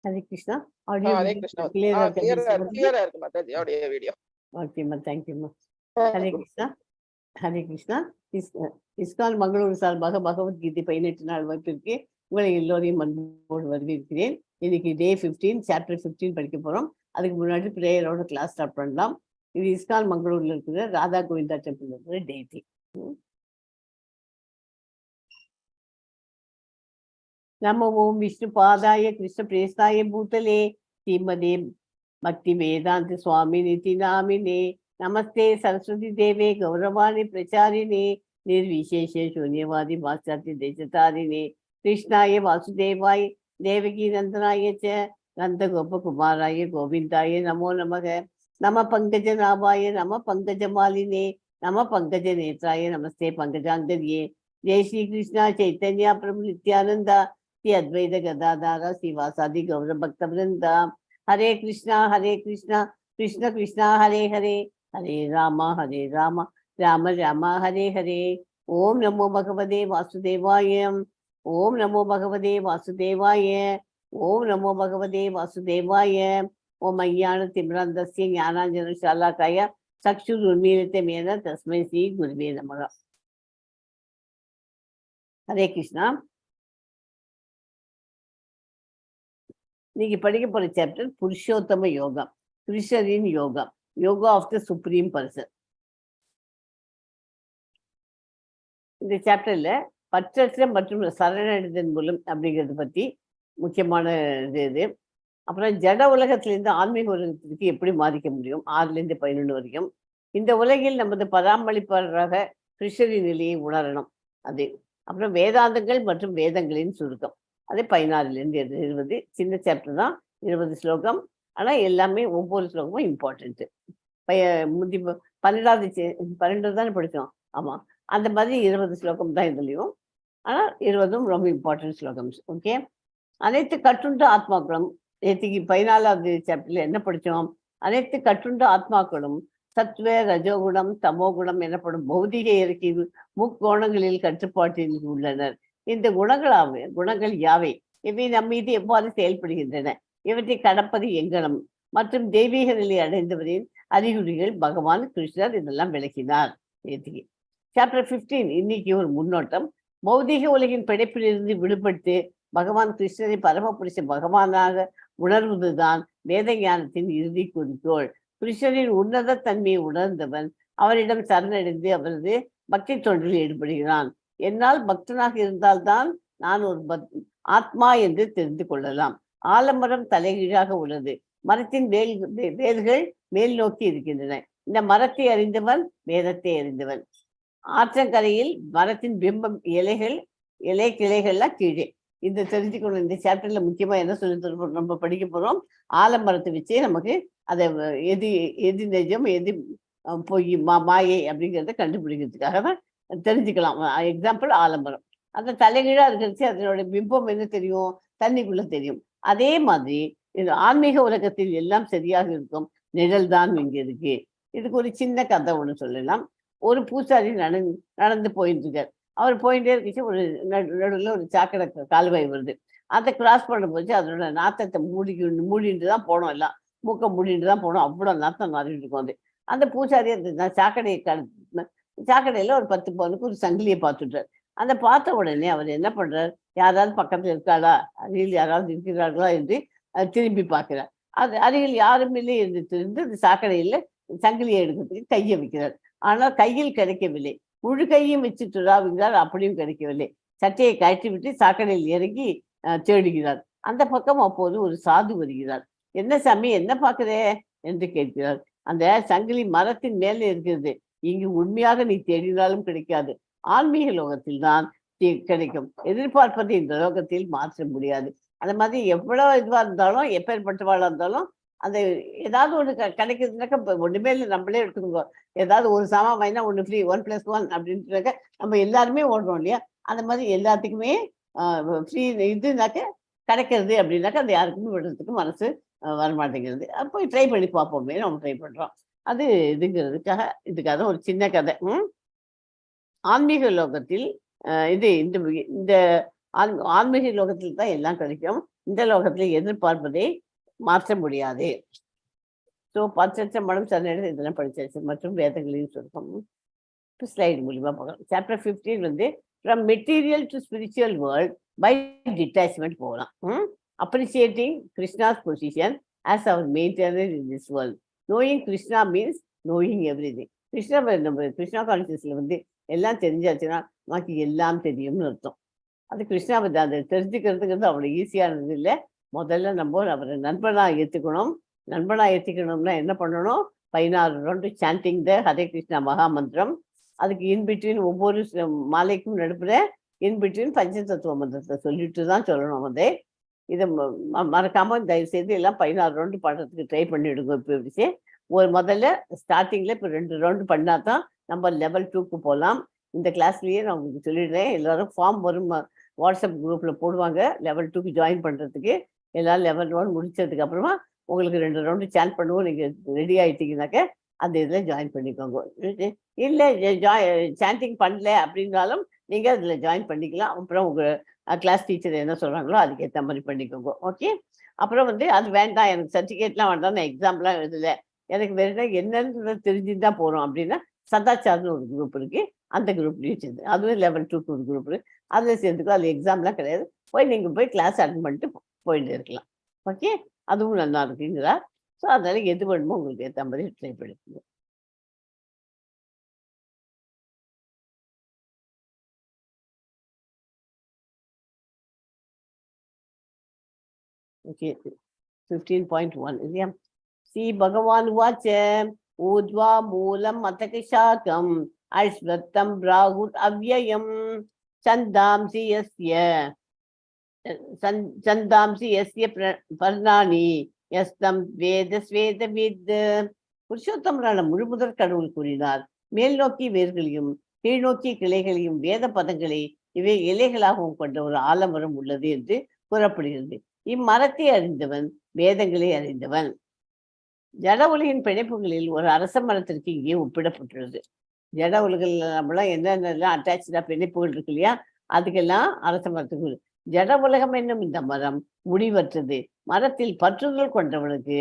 Hare Krishna. Audio Hare video Krishna. clear Clear இருக்கு Mataji audio video. Okay, ma, thank you, ma. Hare Krishna. Hare Krishna. Iskcon Mangaluru சார்பாக பகவத்கீதை 18 நாள் வகுப்பிற்கு உங்களை எல்லோரையும் அன்போடு வரவேற்கிறேன். இன்னைக்கு டே 15 சாப்டர் 15 படிக்க போறோம். அதுக்கு முன்னாடி பிரேயரோட கிளாஸ் ஸ்டார்ட் பண்ணலாம். இது இஸ்கான் மங்களூர்ல இருக்கிற ராதா கோவிந்தா டெம்பிள் இருக்கிற டேட்டி. நமோ ஓம் விஷ்ணு பாதாய கிருஷ்ண பிரேஸ்தாய பூதலே ஸ்ரீமதே பக்தி வேதாந்த சுவாமி நிதி நாமினே நமஸ்தே சரஸ்வதி தேவே கௌரவாணி பிரச்சாரிணே நிர்விசேஷ சூன்யவாதி பாஸ்சாத்திய தேசதாரிணே கிருஷ்ணாய வாசுதேவாய் தேவகி நந்தனாய ச நந்த கோபகுமாராய கோவிந்தாய நமோ நமக நம பங்கஜ நாபாய நம பங்கஜ மாலினே நம பங்கஜ நேத்ராய நமஸ்தே பங்கஜாங்கரியே ஜெய் ஸ்ரீ கிருஷ்ணா சைத்தன்யா பிரபு நித்யானந்தா श्री अद्वैत गदाधारा श्रीवासादि गौर भक्त वृंदा हरे कृष्णा कृष्ण कृष्णा हरे हरे हरे राम राम राम हरे हरे ओम नमो भगवते वासुदेवाय ओम नमो भगवते वासुदेवाय ओम नमो भगवते वासुदेवाय ओम अज्ञानतिमिरान्धस्य ज्ञानाञ्जनशलाकाय चक्षुरुन्मीलितमेन तस्मै श्री गुरुवे नमः. हरे कृष्णा. நீங்க படிக்க போற சாப்டர் புருஷோத்தம யோகா, கிருஷ்ணரின் yoga, yoga of the supreme person. இந்த சாப்டர்ல பற்றற்ற மற்றும் சரணடைதல் மூலம் அப்படிங்கிறத பத்தி முக்கியமான இது. அப்புறம் ஜட உலகத்திலிருந்து ஆன்மீக உலகத்திற்கு எப்படி மாறிக்க முடியும் 6லேருந்து 11 வரைக்கும். இந்த உலகில் நமது பராமரிப்பாளராக கிருஷ்ணரின் நிலையை உணரணும் அது. அப்புறம் வேதாந்தங்கள் மற்றும் வேதங்களின் சுருக்கம், அது 16லேருந்து 20. சின்ன சாப்டர் தான், 20 ஸ்லோகம். ஆனால் எல்லாமே ஒவ்வொரு ஸ்லோகமும் இம்பார்ட்டன்ட்டு. 12 தானே படித்தோம். ஆமாம், அந்த மாதிரி 20 ஸ்லோகம் தான் இதுலேயும். ஆனால் 20ம் ரொம்ப இம்பார்ட்டன்ட் ஸ்லோகம்ஸ். ஓகே. அனைத்து கட்டுண்ட ஆத்மாக்களும், நேற்றுக்கு 14வது சாப்டரில் என்ன படித்தோம்? அனைத்து கட்டுண்ட ஆத்மாக்களும் சத்வ ரஜோகுணம் தமோகுணம் எனப்படும் பௌதிக இயற்கையில் முக்கோணங்களில் கட்டுப்பாட்டில் உள்ளனர். இந்த குணங்கள் யாவை? இவை நம் மீது எவ்வாறு செயல்படுகின்றன? இவற்றை கடப்பது எங்கனம் மற்றும் தெய்வீக நிலை அடைந்தவரின் அறிகுறிகள் பகவான் கிருஷ்ணர் இதெல்லாம் விளக்கினார். சாப்டர் 15 இன்னைக்கு ஒரு முன்னோட்டம். பௌதிக உலகின் படைப்பிலிருந்து விடுபட்டு பகவான் கிருஷ்ணரை பரமபுருஷ பகவானாக உணர்வதுதான் வேத ஞானத்தின் இறுதி குறிக்கோள். கிருஷ்ணரின் உன்னத தன்மையை உணர்ந்தவன் அவரிடம் சரணடைந்து அவரது பக்தி தொண்டில் ஈடுபடுகிறான். என்னால் பக்தனாக இருந்தால்தான் நான் ஒரு ஆத்மா என்று தெரிந்து கொள்ளலாம். ஆலமரம் தலைகீழாக உள்ளது. மரத்தின் வேர்கள் மேல் நோக்கி இருக்கின்றன. இந்த மரத்தை அறிந்தவன் வேதத்தை அறிந்தவன். ஆற்றங்கரையில் மரத்தின் பிம்பம் இலை கிளைகள்லாம் கீழே. இந்த தெரிஞ்சுக்கணும். இந்த சாப்டர்ல முக்கியமா என்ன சொல்லி நம்ம படிக்க போறோம்? ஆலமரத்தை வச்சே நமக்கு அதை எது நிஜம் எது பொய் மாயை அப்படிங்கிறத கண்டுபிடிக்கிறதுக்காக தான் தெரிஞ்சுக்கலாம். எக்ஸாம்பிள் ஆலமரம். அந்த தலைகீழா இருக்கிறது அதனோட பிம்பம் என்ன தெரியும்? தண்ணிக்குள்ள தெரியும். அதே மாதிரி ஆன்மீக உலகத்தில் எல்லாம் சரியாக இருக்கும், நிழல் தான் இங்க இருக்கு. இதுக்கு ஒரு சின்ன கதை ஒன்று சொல்லலாம். ஒரு பூசாரி நடந்து போயிட்டு இருக்கார். அவர் போயிட்டே இருந்துச்சு. ஒரு நடுவில் ஒரு சாக்கடை கால்வாய் வருது. அதை கிராஸ் பண்ணும்போது அதனோட நாத்தத்தை மூடிட்டு தான் போனோம். எல்லாம் மூக்க மூடிட்டு தான் போனோம். அவ்வளோ நாத்தம் மாறிட்டு இருக்கும். அந்த பூசாரி அந்த சாக்கடையில ஒரு 10 பவுனுக்கு ஒரு சங்கிலியை பார்த்துட்டார். அந்த பார்த்த உடனே அவர் என்ன பண்றார்? யாராவது பக்கத்துல இருக்காளா, அருகில் யாராவது இருக்கிறார்களா என்று திரும்பி பார்க்கிறார். அது அருகில் யாரும் இல்லை என்று தெரிந்து அந்த சாக்கடையில சங்கிலியை எடுக்கிறதுக்கு கையை வைக்கிறார். ஆனால் கையில் கிடைக்கவில்லை. முழு கையும் வச்சு துறாவுகிறார். அப்படியும் கிடைக்கவில்லை. சட்டையை கழட்டி விட்டு சாக்கடையில் இறங்கி தேடுகிறார். அந்த பக்கம் அப்போது ஒரு சாது வருகிறார். என்ன சாமி, என்ன பார்க்கிறே என்று கேட்கிறார். அந்த சங்கிலி மரத்தின் மேலே இருக்கிறது. இங்கு உண்மையாக நீ தேடினாலும் கிடைக்காது. ஆன்மீக லோகத்தில் தான் கிடைக்கும். எதிர்பார்ப்பதை இந்த லோகத்தில் மாற்ற முடியாது. அந்த மாதிரி எவ்வளவு இதுவா இருந்தாலும், எப்பேற்பட்டவாளா இருந்தாலும், அந்த ஏதாவது ஒன்று கிடைக்கிறதுனாக்கா ஒண்ணுமே இல்லை, நம்மளே எடுத்துக்கோங்க. ஏதாவது ஒரு சாமான் வாங்கினா 1 ஃப்ரீ 1+1 அப்படின்றாக்க நம்ம எல்லாருமே ஓடுறோம் இல்லையா? அந்த மாதிரி எல்லாத்துக்குமே ஃப்ரீ இதுனாக்க கிடைக்கிறது அப்படின்னாக்கா அது யாருக்குமே விடுறதுக்கு மனசு வரமாட்டேங்கிறது. அப்போ ட்ரை பண்ணி பார்ப்போமே, நம்ம ட்ரை பண்றோம். அது இதுக்காக ஒரு சின்ன கதை. ஆன்மீக லோகத்தில் இந்த ஆன்மீக லோகத்தில் தான் எல்லாம் கிடைக்கும். இந்த லோகத்தில் எதிர்பார்ப்பதை மாற்ற முடியாது. ஸோ 10,00,000 மடம் சரணடைந்து இதெல்லாம் படிச்சாச்சு. மற்றும் வேதங்களையும் சுருக்கம் ஸ்லைடு மூலியமா பார்க்கலாம். சாப்டர் 15 வந்து from material to spiritual world by detachment போகலாம். Appreciating Krishna's position as our maintainer in this world. Knowing Krishna means knowing everything. Krishna கான்சியஸ்ல வந்து எல்லாம் தெரிஞ்சாச்சுன்னா நமக்கு எல்லாம் தெரியும்னு அர்த்தம். அது கிருஷ்ணா பத்தி அதை தெரிஞ்சுக்கிறதுங்கிறது அவ்வளோ ஈஸியானது இல்லை. முதல்ல நம்ம அவரை நண்பனாக ஏற்றுக்கணும். நண்பனாக ஏற்றிக்கணும்னா என்ன பண்ணணும்? 16 ரவுண்டு சாண்டிங் த ஹரே கிருஷ்ணா மகா மந்திரம். அதுக்கு இன்பிட்வீன் ஒவ்வொரு மாலைக்கும் நடுப்புற இன்பிட்வீன் பஞ்சதத்துவ மந்திரத்தை சொல்லிட்டு தான் சொல்லணும். வந்து இதை மறக்காம தயவு செய்து எல்லாம் 16 ரவுண்டு பாடுறதுக்கு ட்ரை பண்ணிவிடுங்க. இப்போ எப்படி ஒரு முதல்ல ஸ்டார்டிங்கில் இப்போ 2 ரவுண்டு பண்ணா தான் நம்ம லெவல் 2க்கு போகலாம். இந்த கிளாஸ்லேயே நான் உங்களுக்கு சொல்லிடுறேன். எல்லாரும் ஃபார்ம் வரும், வாட்ஸ்அப் குரூப்பில் போடுவாங்க. லெவல் 2க்கு ஜாயின் பண்ணுறதுக்கு எல்லாம் லெவல் 1 முடிச்சதுக்கு அப்புறமா உங்களுக்கு 2 ரவுண்டு சாண்ட் பண்ணுவோம். நீங்கள் ரெடி ஆகிட்டீங்கன்னாக்க அந்த இதில் ஜாயின் பண்ணிக்கோங்க. இல்லை சாண்டிங் பண்ணல அப்படின்னாலும் நீங்கள் அதில் ஜாயின் பண்ணிக்கலாம். அப்புறம் உங்கள் கிளாஸ் டீச்சர் என்ன சொல்கிறாங்களோ அதுக்கேற்ற மாதிரி பண்ணிக்கோங்க. ஓகே. அப்புறம் வந்து அது வேண்டாம், எனக்கு சர்டிஃபிகேட்லாம் வேண்டாம், நான் எக்ஸாம்லாம் எழுதலை, எனக்கு வேறு என்னன்னு தெரிஞ்சுட்டு தான் போகிறோம் அப்படின்னா சதாச்சார்னு ஒரு குரூப் இருக்குது. அந்த குரூப்லேயும் சேர்ந்து அதுவும் லெவல் 2க்கு ஒரு குரூப் இருக்குது. அதில் சேர்ந்துக்கோ. அது எக்ஸாம்லாம் கிடையாது. நீங்கள் போய் கிளாஸ் அட்டன் பண்ணிட்டு போயிட்டு இருக்கலாம். ஓகே. அதுவும் நல்லா இருக்குங்களா? ஸோ அதனால எது வேணுமோ உங்களுக்கு ஏற்ற மாதிரி ட்ரை பண்ணிக்கோங்க. ஓகே. 15.1 இல்லையா? ஸ்ரீ பகவான் வாச்ச ஊர்த்வா மூலம் மதக சாகம் அஸ்வத்தம் பிராகுத் அவ்யயம் சந்தாம்சி யஸ்ய பர்ணானி யஸ்தம் வேத ஸ்வேத வித். புருஷோத்தமரான முழுமுதற் கடவுள் கூறினார், மேல் நோக்கி வேர்களையும் கீழ்நோக்கி கிளைகளையும் வேத பதங்களை இவை இலைகளாகவும் கொண்ட ஒரு ஆலமரம் உள்ளது என்று கூறப்படுகிறது. இம்மரத்தை அறிந்தவன் வேதங்களை அறிந்தவன். ஜட உலகின் பிணைப்புகளில் ஒரு அரச மரத்திற்கு இங்கே ஒப்பிடப்பட்டுள்ளது. ஜட உலகில் நம்மளாம் என்னென்னலாம் அட்டாச்சா பிணைப்புகள் இருக்கு இல்லையா, அதுக்கெல்லாம் அரச மரத்துக்கு. ஜட உலகம் என்னும் இந்த மரம் முடிவற்றது. மரத்தில் பற்றுதல் கொண்டவனுக்கு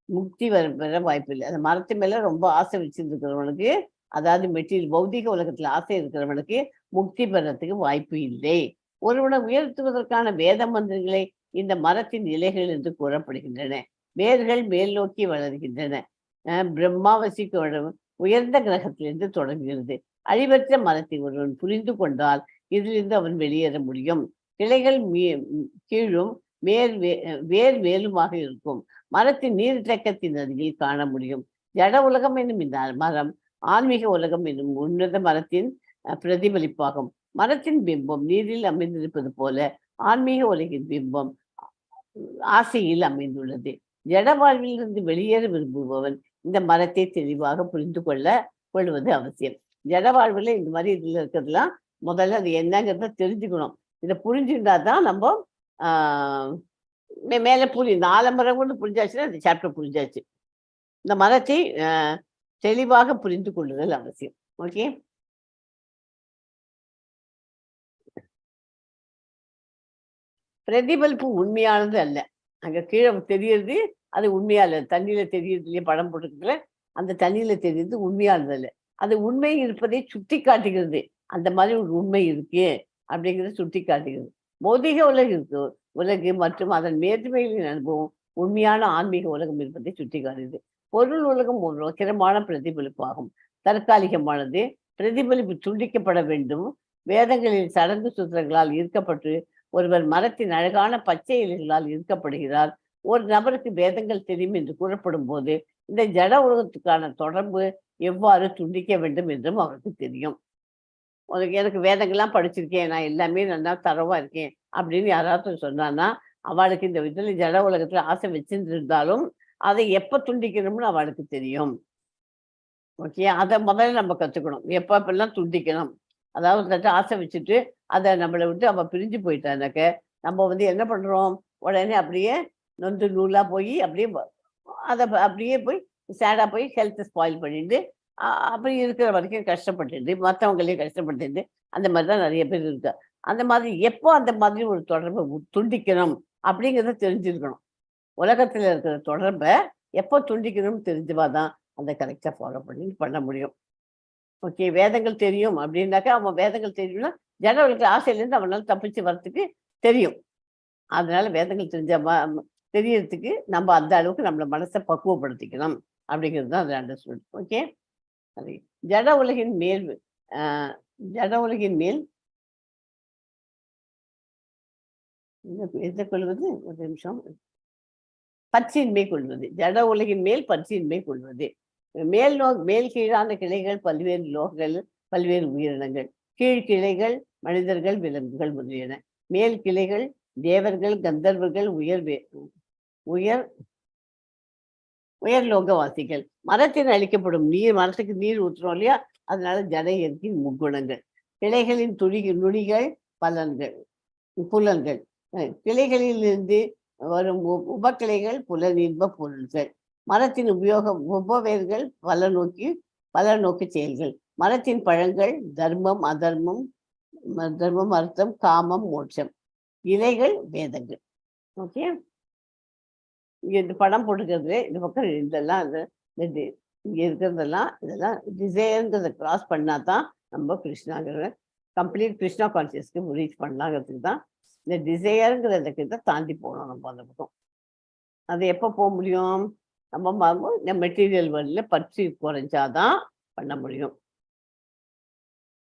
முக்தி பெற வாய்ப்பில்லை. அந்த மரத்து மேல ரொம்ப ஆசை வச்சிருக்கிறவனுக்கு, அதாவது மெட்டீரியல் பௌதிக உலகத்துல ஆசை இருக்கிறவனுக்கு முக்தி பெறத்துக்கு வாய்ப்பு இல்லை. ஒருவனை உயர்த்துவதற்கான வேத மந்திரங்களை இந்த மரத்தின் இலைகள் என்று கூறப்படுகின்றன. வேர்கள் மேல் நோக்கி வளர்கின்றன. பிரம்மா வசிக்கும் உயர்ந்த கிரகத்திலிருந்து தொடங்குகிறது. அழிவற்ற மரத்தை ஒருவன் புரிந்து கொண்டால் இதிலிருந்து அவன் வெளியேற முடியும். கிளைகள் கீழும் வேர் மேலுமாக இருக்கும். மரத்தின் நீர்த்தக்கத்தின் அருகில் காண முடியும். ஜட உலகம் என்னும் இந்த மரம் ஆன்மீக உலகம் என்னும் உன்னத மரத்தின் பிரதிபலிப்பாகும். மரத்தின் பிம்பம் நீரில் அமைந்திருப்பது போல ஆன்மீக உலகின் பிம்பம் ஆசையில் அமைந்துள்ளது. ஜட வாழ்வில் இருந்து வெளியேற விரும்புபவன் இந்த மரத்தை தெளிவாக புரிந்து கொள்வது அவசியம். ஜட வாழ்வில் இந்த மாதிரி இதுல இருக்கிறதுலாம் முதல்ல அது என்னங்கிறத தெரிஞ்சுக்கணும். இதை புரிஞ்சுட்டா தான் நம்ம மேலே இந்த ஆலமரம் கொண்டு புரிஞ்சாச்சுன்னா இந்த சாப்டர் புரிஞ்சாச்சு. இந்த மரத்தை தெளிவாக புரிந்து கொள்ளுதல் அவசியம். ஓகே. பிரதிபலிப்பு உண்மையானது அல்ல. அங்க கீழே தெரியுது அது உண்மையா இல்லை. தண்ணியில தெரியுது இல்லையா, படம் போட்டுக்கிறதுல அந்த தண்ணியில தெரியுது உண்மையானது அல்ல. அது உண்மை இருப்பதை சுட்டி காட்டுகிறது. அந்த மாதிரி ஒரு உண்மை இருக்கு அப்படிங்கிறத சுட்டி காட்டுகிறது. பௌதிக உலகு மற்றும் அதன் மேன்மைகளின் அனுபவம் உண்மையான ஆன்மீக உலகம் இருப்பதை சுட்டி காட்டுகிறது. பொருள் உலகம் ஒரு வக்கிரமான பிரதிபலிப்பாகும். தற்காலிகமானது. பிரதிபலிப்பு துண்டிக்கப்பட வேண்டும். வேதங்களின் சடங்கு சூத்திரங்களால் ஈர்க்கப்பட்டு ஒருவர் மரத்தின் அழகான பச்சை இலைகளால் ஈர்க்கப்படுகிறார். ஒரு நபருக்கு வேதங்கள் தெரியும் என்று கூறப்படும் போது இந்த ஜட உலகத்துக்கான தொடர்பு எவ்வாறு துண்டிக்க வேண்டும் என்றும் அவருக்கு தெரியும். எனக்கு வேதங்கள்லாம் படிச்சிருக்கேன், நான் எல்லாமே நல்லா தரவா இருக்கேன் அப்படின்னு யாராவது சொன்னான்னா அவளுக்கு இந்த இதுல ஜட உலகத்துல ஆசை வச்சிருந்தாலும் அதை எப்ப துண்டிக்கணும்னு அவளுக்கு தெரியும். ஓகே. அதை முதல்ல நம்ம கத்துக்கணும். எப்பெல்லாம் துண்டிக்கணும். அதாவது ஆசை வச்சுட்டு அதை நம்மளை விட்டு அவ பிரிஞ்சு போயிட்டானாக்க நம்ம என்ன பண்றோம், உடனே அப்படியே நொந்து நூலா போய் அப்படியே போய் சேடா போய் ஹெல்த் ஸ்பாயில் பண்ணிட்டு அப்படி இருக்கிற வரைக்கும் கஷ்டப்பட்டு மற்றவங்களையும் கஷ்டப்பட்டு அந்த மாதிரி தான் நிறைய பேர் இருக்கு. அந்த மாதிரி எப்போ அந்த மாதிரி ஒரு தொடர்பை துண்டிக்கணும் அப்படிங்கிறத தெரிஞ்சிருக்கணும். உலகத்துல இருக்கிற தொடர்பை எப்போ துண்டிக்கணும்னு தெரிஞ்சுவாதான் அந்த கரெக்டா ஃபாலோ பண்ண முடியும். ஓகே, வேதங்கள் தெரியும் அப்படின்னாக்கா அவன் வேதங்கள் தெரியும்னா ஜனவர்களுக்கு ஆசையிலேருந்து அவனால தப்பிச்சு வர்றதுக்கு தெரியும். அதனால வேதங்கள் தெரியறதுக்கு நம்ம அந்த அளவுக்கு நம்மள மனசை பக்குவப்படுத்திக்கணும் அப்படிங்கிறது தான் அது அண்டர்ஸ்டுட். ஓகே, அது ஜட உலகின் மேல் ஜட உலகின் மேல் எதை கொள்வது? ஒரு நிமிஷம். பற்றின்மை கொள்வது. ஜட உலகின் மேல் பற்றின்மை கொள்வது. மேல் கீழான கிளைகள் பல்வேறு லோகங்கள், பல்வேறு உயிரினங்கள். கீழ் கிளைகள் மனிதர்கள், விலங்குகள் முதலியன. மேல் கிளைகள் தேவர்கள், கந்தர்வர்கள், உயர் லோகவாசிகள். மரத்தில் அளிக்கப்படும் நீர், மரத்துக்கு நீர் ஊற்றுறோம் இல்லையா, அதனால ஜட இயற்கையின் முக்குணங்கள். கிளைகளின் நுனிகள் புலன்கள். கிளைகளிலிருந்து வரும் உபக்கிளைகள் புலனின்ப பொருள்கள். மரத்தின் உபவேர்கள் பல நோக்கு செயல்கள். மரத்தின் பழங்கள் தர்மம், அதர்மம், அர்த்தம், காமம், மோட்சம். இலைகள் வேதங்கள். ஓகே, இங்க இந்த படம் போட்டுக்கிறது இந்த பக்கம் இதெல்லாம் இங்க இருக்கிறதெல்லாம் இதெல்லாம் டிசைர்ங்கிறத கிராஸ் பண்ணாதான் நம்ம கிருஷ்ணாங்கிற கம்ப்ளீட் கிருஷ்ணா கான்சியஸ்க்கு ரீச் பண்ணலாங்கிறதுக்கு தான் இந்த டிசையருங்கிறத தாண்டி போகணும் நம்ம அந்த பக்கம். அது எப்போ போக முடியும்? நம்ம இந்த மெட்டீரியல் வேர்ல்டில் பற்றி குறைஞ்சாதான் பண்ண முடியும்.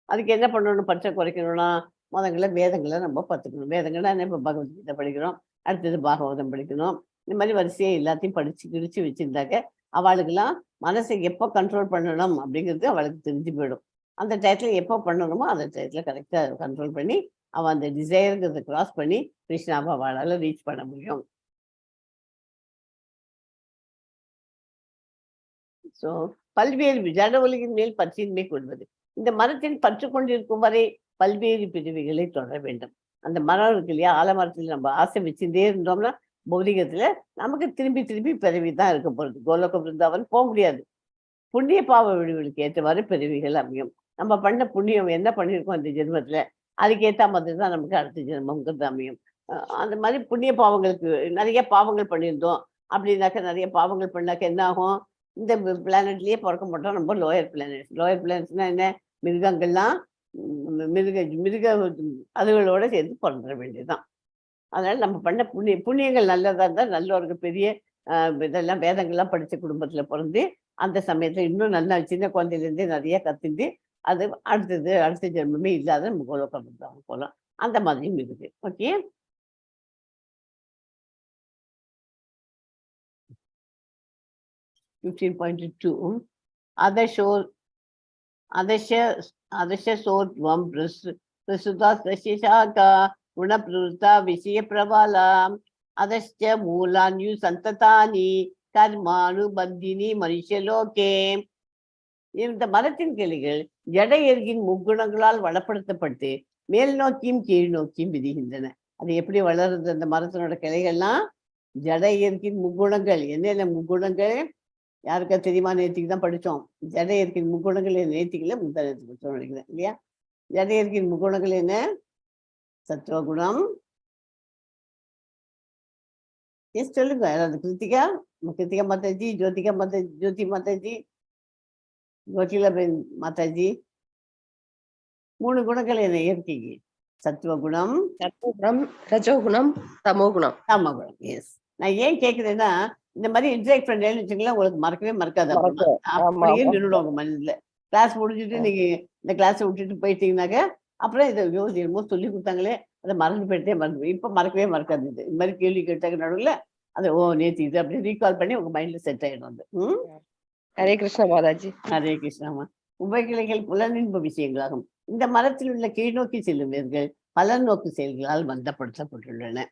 அதுக்கு என்ன பண்ணணும்? பற்றை குறைக்கணும்னா முதல்ல வேதங்களை நம்ம பார்த்துக்கணும். வேதங்கள்னா என்ன? இப்போ பகவத்கீதை படிக்கிறோம், அடுத்தது பாகவதம் படிக்கணும். இந்த மாதிரி வரிசையை எல்லாத்தையும் கிழிச்சு வச்சிருந்தாக்க அவளுக்கெல்லாம் மனசை எப்போ கண்ட்ரோல் பண்ணணும் அப்படிங்கிறது அவளுக்கு தெரிஞ்சு போயிடும். அந்த டயத்தில் எப்போ பண்ணணுமோ அந்த டயத்தில் கரெக்டாக கண்ட்ரோல் பண்ணி அவன் அந்த டிசைருங்கிறத கிராஸ் பண்ணி கிருஷ்ணாவை அவளால் ரீச் பண்ண முடியும். ஸோ பல்வேறு ஜட உலகின் மேல் பற்றின்மை கொள்வது. இந்த மரத்தில் பற்று கொண்டிருக்கும் வரை பல்வேறு பிரிவுகளை தொடர வேண்டும். அந்த மரம் இருக்கு இல்லையா, ஆலமரத்தில் நம்ம ஆசை வச்சுட்டே இருந்தோம்னா பௌதிகத்துல நமக்கு திரும்பி பிறவி தான் இருக்க போறது. கோலோக பிருந்தாவன் போக முடியாது. புண்ணிய பாவ விடுதலுக்கு ஏற்றவாறு பிறவிகள் அமையும். நம்ம பண்ண புண்ணியம் என்ன பண்ணியிருக்கோம் இந்த ஜென்மத்துல, அதுக்கேற்ற மாதிரி தான் நமக்கு அடுத்த ஜென்மங்கிறது அமையும். அந்த மாதிரி புண்ணிய பாவங்களுக்கு நிறைய பாவங்கள் பண்ணியிருந்தோம் அப்படின்னாக்க, நிறைய பாவங்கள் பண்ணாக்க என்ன ஆகும்? இந்த பிளானட்லயே பிறக்க மாட்டோம். நம்ம லோயர் பிளானட்ஸ்னா என்ன? மிருகங்கள்லாம் மிருக அதுகளோட சேர்ந்து பிறந்துட வேண்டியதுதான். அதனால நம்ம பண்ண புண்ணியங்கள் நல்லதா இருந்தால் நல்லவருக்கு பெரிய இதெல்லாம் வேதங்கள்லாம் படித்த குடும்பத்துல பிறந்து அந்த சமயத்துல இன்னும் நல்லா சின்ன குழந்தையிலேருந்தே நிறைய கத்துட்டு அது அடுத்த ஜென்மமே இல்லாத நம்ம கோலோகம் போகலாம். அந்த மாதிரியும் இருக்குது. ஓகே, 15.2 அதசோர்வம் பிரசுதா சசிசாகா குணப்பிரவృతా விஷய பிரபாலாம் அதச்ச மூலான்யு சந்ததானி கர்மானுபந்தினி மனுஷலோகே. இந்த மரத்தின் கிளைகள் ஜட இயற்கையின் முக்குணங்களால் வளப்படுத்தப்பட்டு மேல் நோக்கியும் கீழ் நோக்கியும் விதிகின்றன. அது எப்படி வளருது? அந்த மரத்தினோட கிளைகள்லாம் ஜட இயற்கையின் முக்குணங்கள். என்னென்ன முக்குணங்கள் யாருக்கா தெரியுமா? நேற்றுக்கு தான் படித்தோம். ஜட இயற்கையின் முக்குணங்கள் நேற்றுக்குல முந்தானத்துக்கு படித்தோம் நினைக்கிறேன் இல்லையா? ஜட இயற்கையின் முக்குணங்கள் என்ன? சத்வகுணம். எஸ் சொல்லுங்க யாராவது. கிருத்திகா மாதாஜி, ஜோதி மாதாஜி, கோகிலாபென் மாதாஜி. 3 குணங்கள் என்ன இயற்கைக்கு? சத்துவகுணம், ரஜோகுணம், தமோகுணம். எஸ். நான் ஏன் கேட்குறேன்னா, இந்த மாதிரி இன்டராக்ட் பண்ணேன்னு வச்சுக்கலாம், உங்களுக்கு மறக்கவே மறக்காது. அப்படியே நின்றுடும் உங்க மனதில். கிளாஸ் முடிஞ்சுட்டு நீங்க இந்த கிளாஸை விட்டுட்டு போயிட்டீங்கன்னாக்க அப்புறம் இதை என்னமோ சொல்லி கொடுத்தாங்களே அதை மறந்து மறந்து இப்போ மறக்கவே மறக்காது. இந்த மாதிரி கேள்வி கேட்டாங்க நடுவில் அதை நேற்று இது அப்படியே ரீகால் பண்ணி உங்க மைண்ட்ல செட் ஆயிடும். அது ஹரே கிருஷ்ணா மாதாஜி. ஹரே கிருஷ்ணாமா. உபகிளைகள் புலனின்ப விஷயங்களாகும். இந்த மரத்தில் உள்ள கீழ்நோக்கி செல்லும் வேர்கள் பலநோக்கு செயல்களால் பந்தப்படுத்தப்பட்டுள்ளன.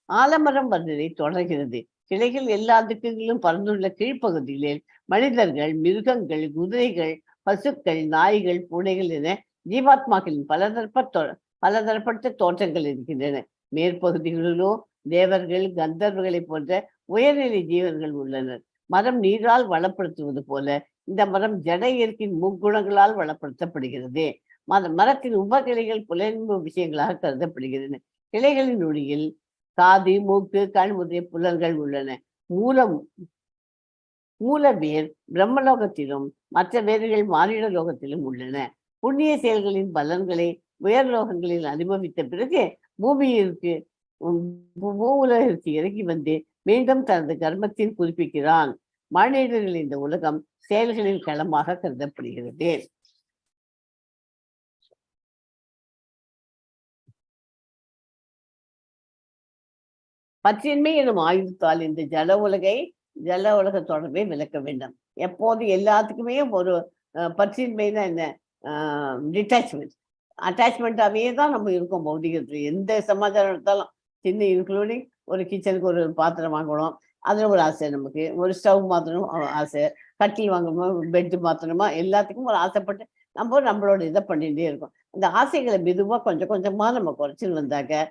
ஆலமரம் வந்ததை தொடர்கிறது. கிளைகள் எல்லா திக்குகளிலும் பறந்துள்ள கீழ்ப்பகுதிகளில் மனிதர்கள், மிருகங்கள், குதிரைகள், பசுக்கள், நாய்கள், பூனைகள் என ஜீவாத்மாக்களின் பலதரப்பட்ட தோற்றங்கள் இருக்கின்றன. மேற்பகுதிகளிலோ தேவர்கள், கந்தர்வர்களை போன்ற உயர்நிலை ஜீவர்கள் உள்ளனர். மரம் நீரால் வளப்படுத்துவது போல இந்த மரம் ஜட இயற்கையின் முக்குணங்களால் வளப்படுத்தப்படுகிறது. மரத்தின் உபகிளைகள் புலன்பு விஷயங்களாக கருதப்படுகின்றன. கிளைகளின் நுனியில் காது, மூக்கு, கண் முதலிய புலன்கள் உள்ளன. மூல வேர் பிரம்மலோகத்திலும் மற்ற வேர்கள் மானிட லோகத்திலும் உள்ளன. புண்ணிய செயல்களின் பலன்களை உயர் லோகங்களில் அனுபவித்த பிறகு பூமியிற்கு உலகிற்கு இறங்கி வந்து மீண்டும் தனது கர்மத்தில் புதுப்பிக்கிறான். மானிடர்கள் இந்த உலகம் செயல்களின் களமாக கருதப்படுகிறது. பற்றின்மை எனும் ஆயுதத்தால் இந்த ஜல உலக தொடர்பை விளக்க வேண்டும். எப்போது எல்லாத்துக்குமே ஒரு பற்றின்மைனா என்ன, டிட்டாச்மெண்ட், அட்டாச்மெண்ட்டாகவே தான் நம்ம இருக்கோம். பௌதிகத்தில் எந்த சமாச்சாரம் எடுத்தாலும், சின்ன இன்க்ளூடிங் ஒரு கிச்சனுக்கு ஒரு பாத்திரம் வாங்கணும், அதில் ஒரு ஆசை, நமக்கு ஒரு ஸ்டவ் மாற்றணும் ஆசை, கட்டில் வாங்கணும், பெட்டு மாற்றணுமா, எல்லாத்துக்கும் ஒரு ஆசைப்பட்டு நம்மளோட இதை பண்ணிகிட்டே இருக்கோம். இந்த ஆசைகளை மெதுவாக கொஞ்சம் கொஞ்சமாக நம்ம குறைச்சின்னு வந்தாக்க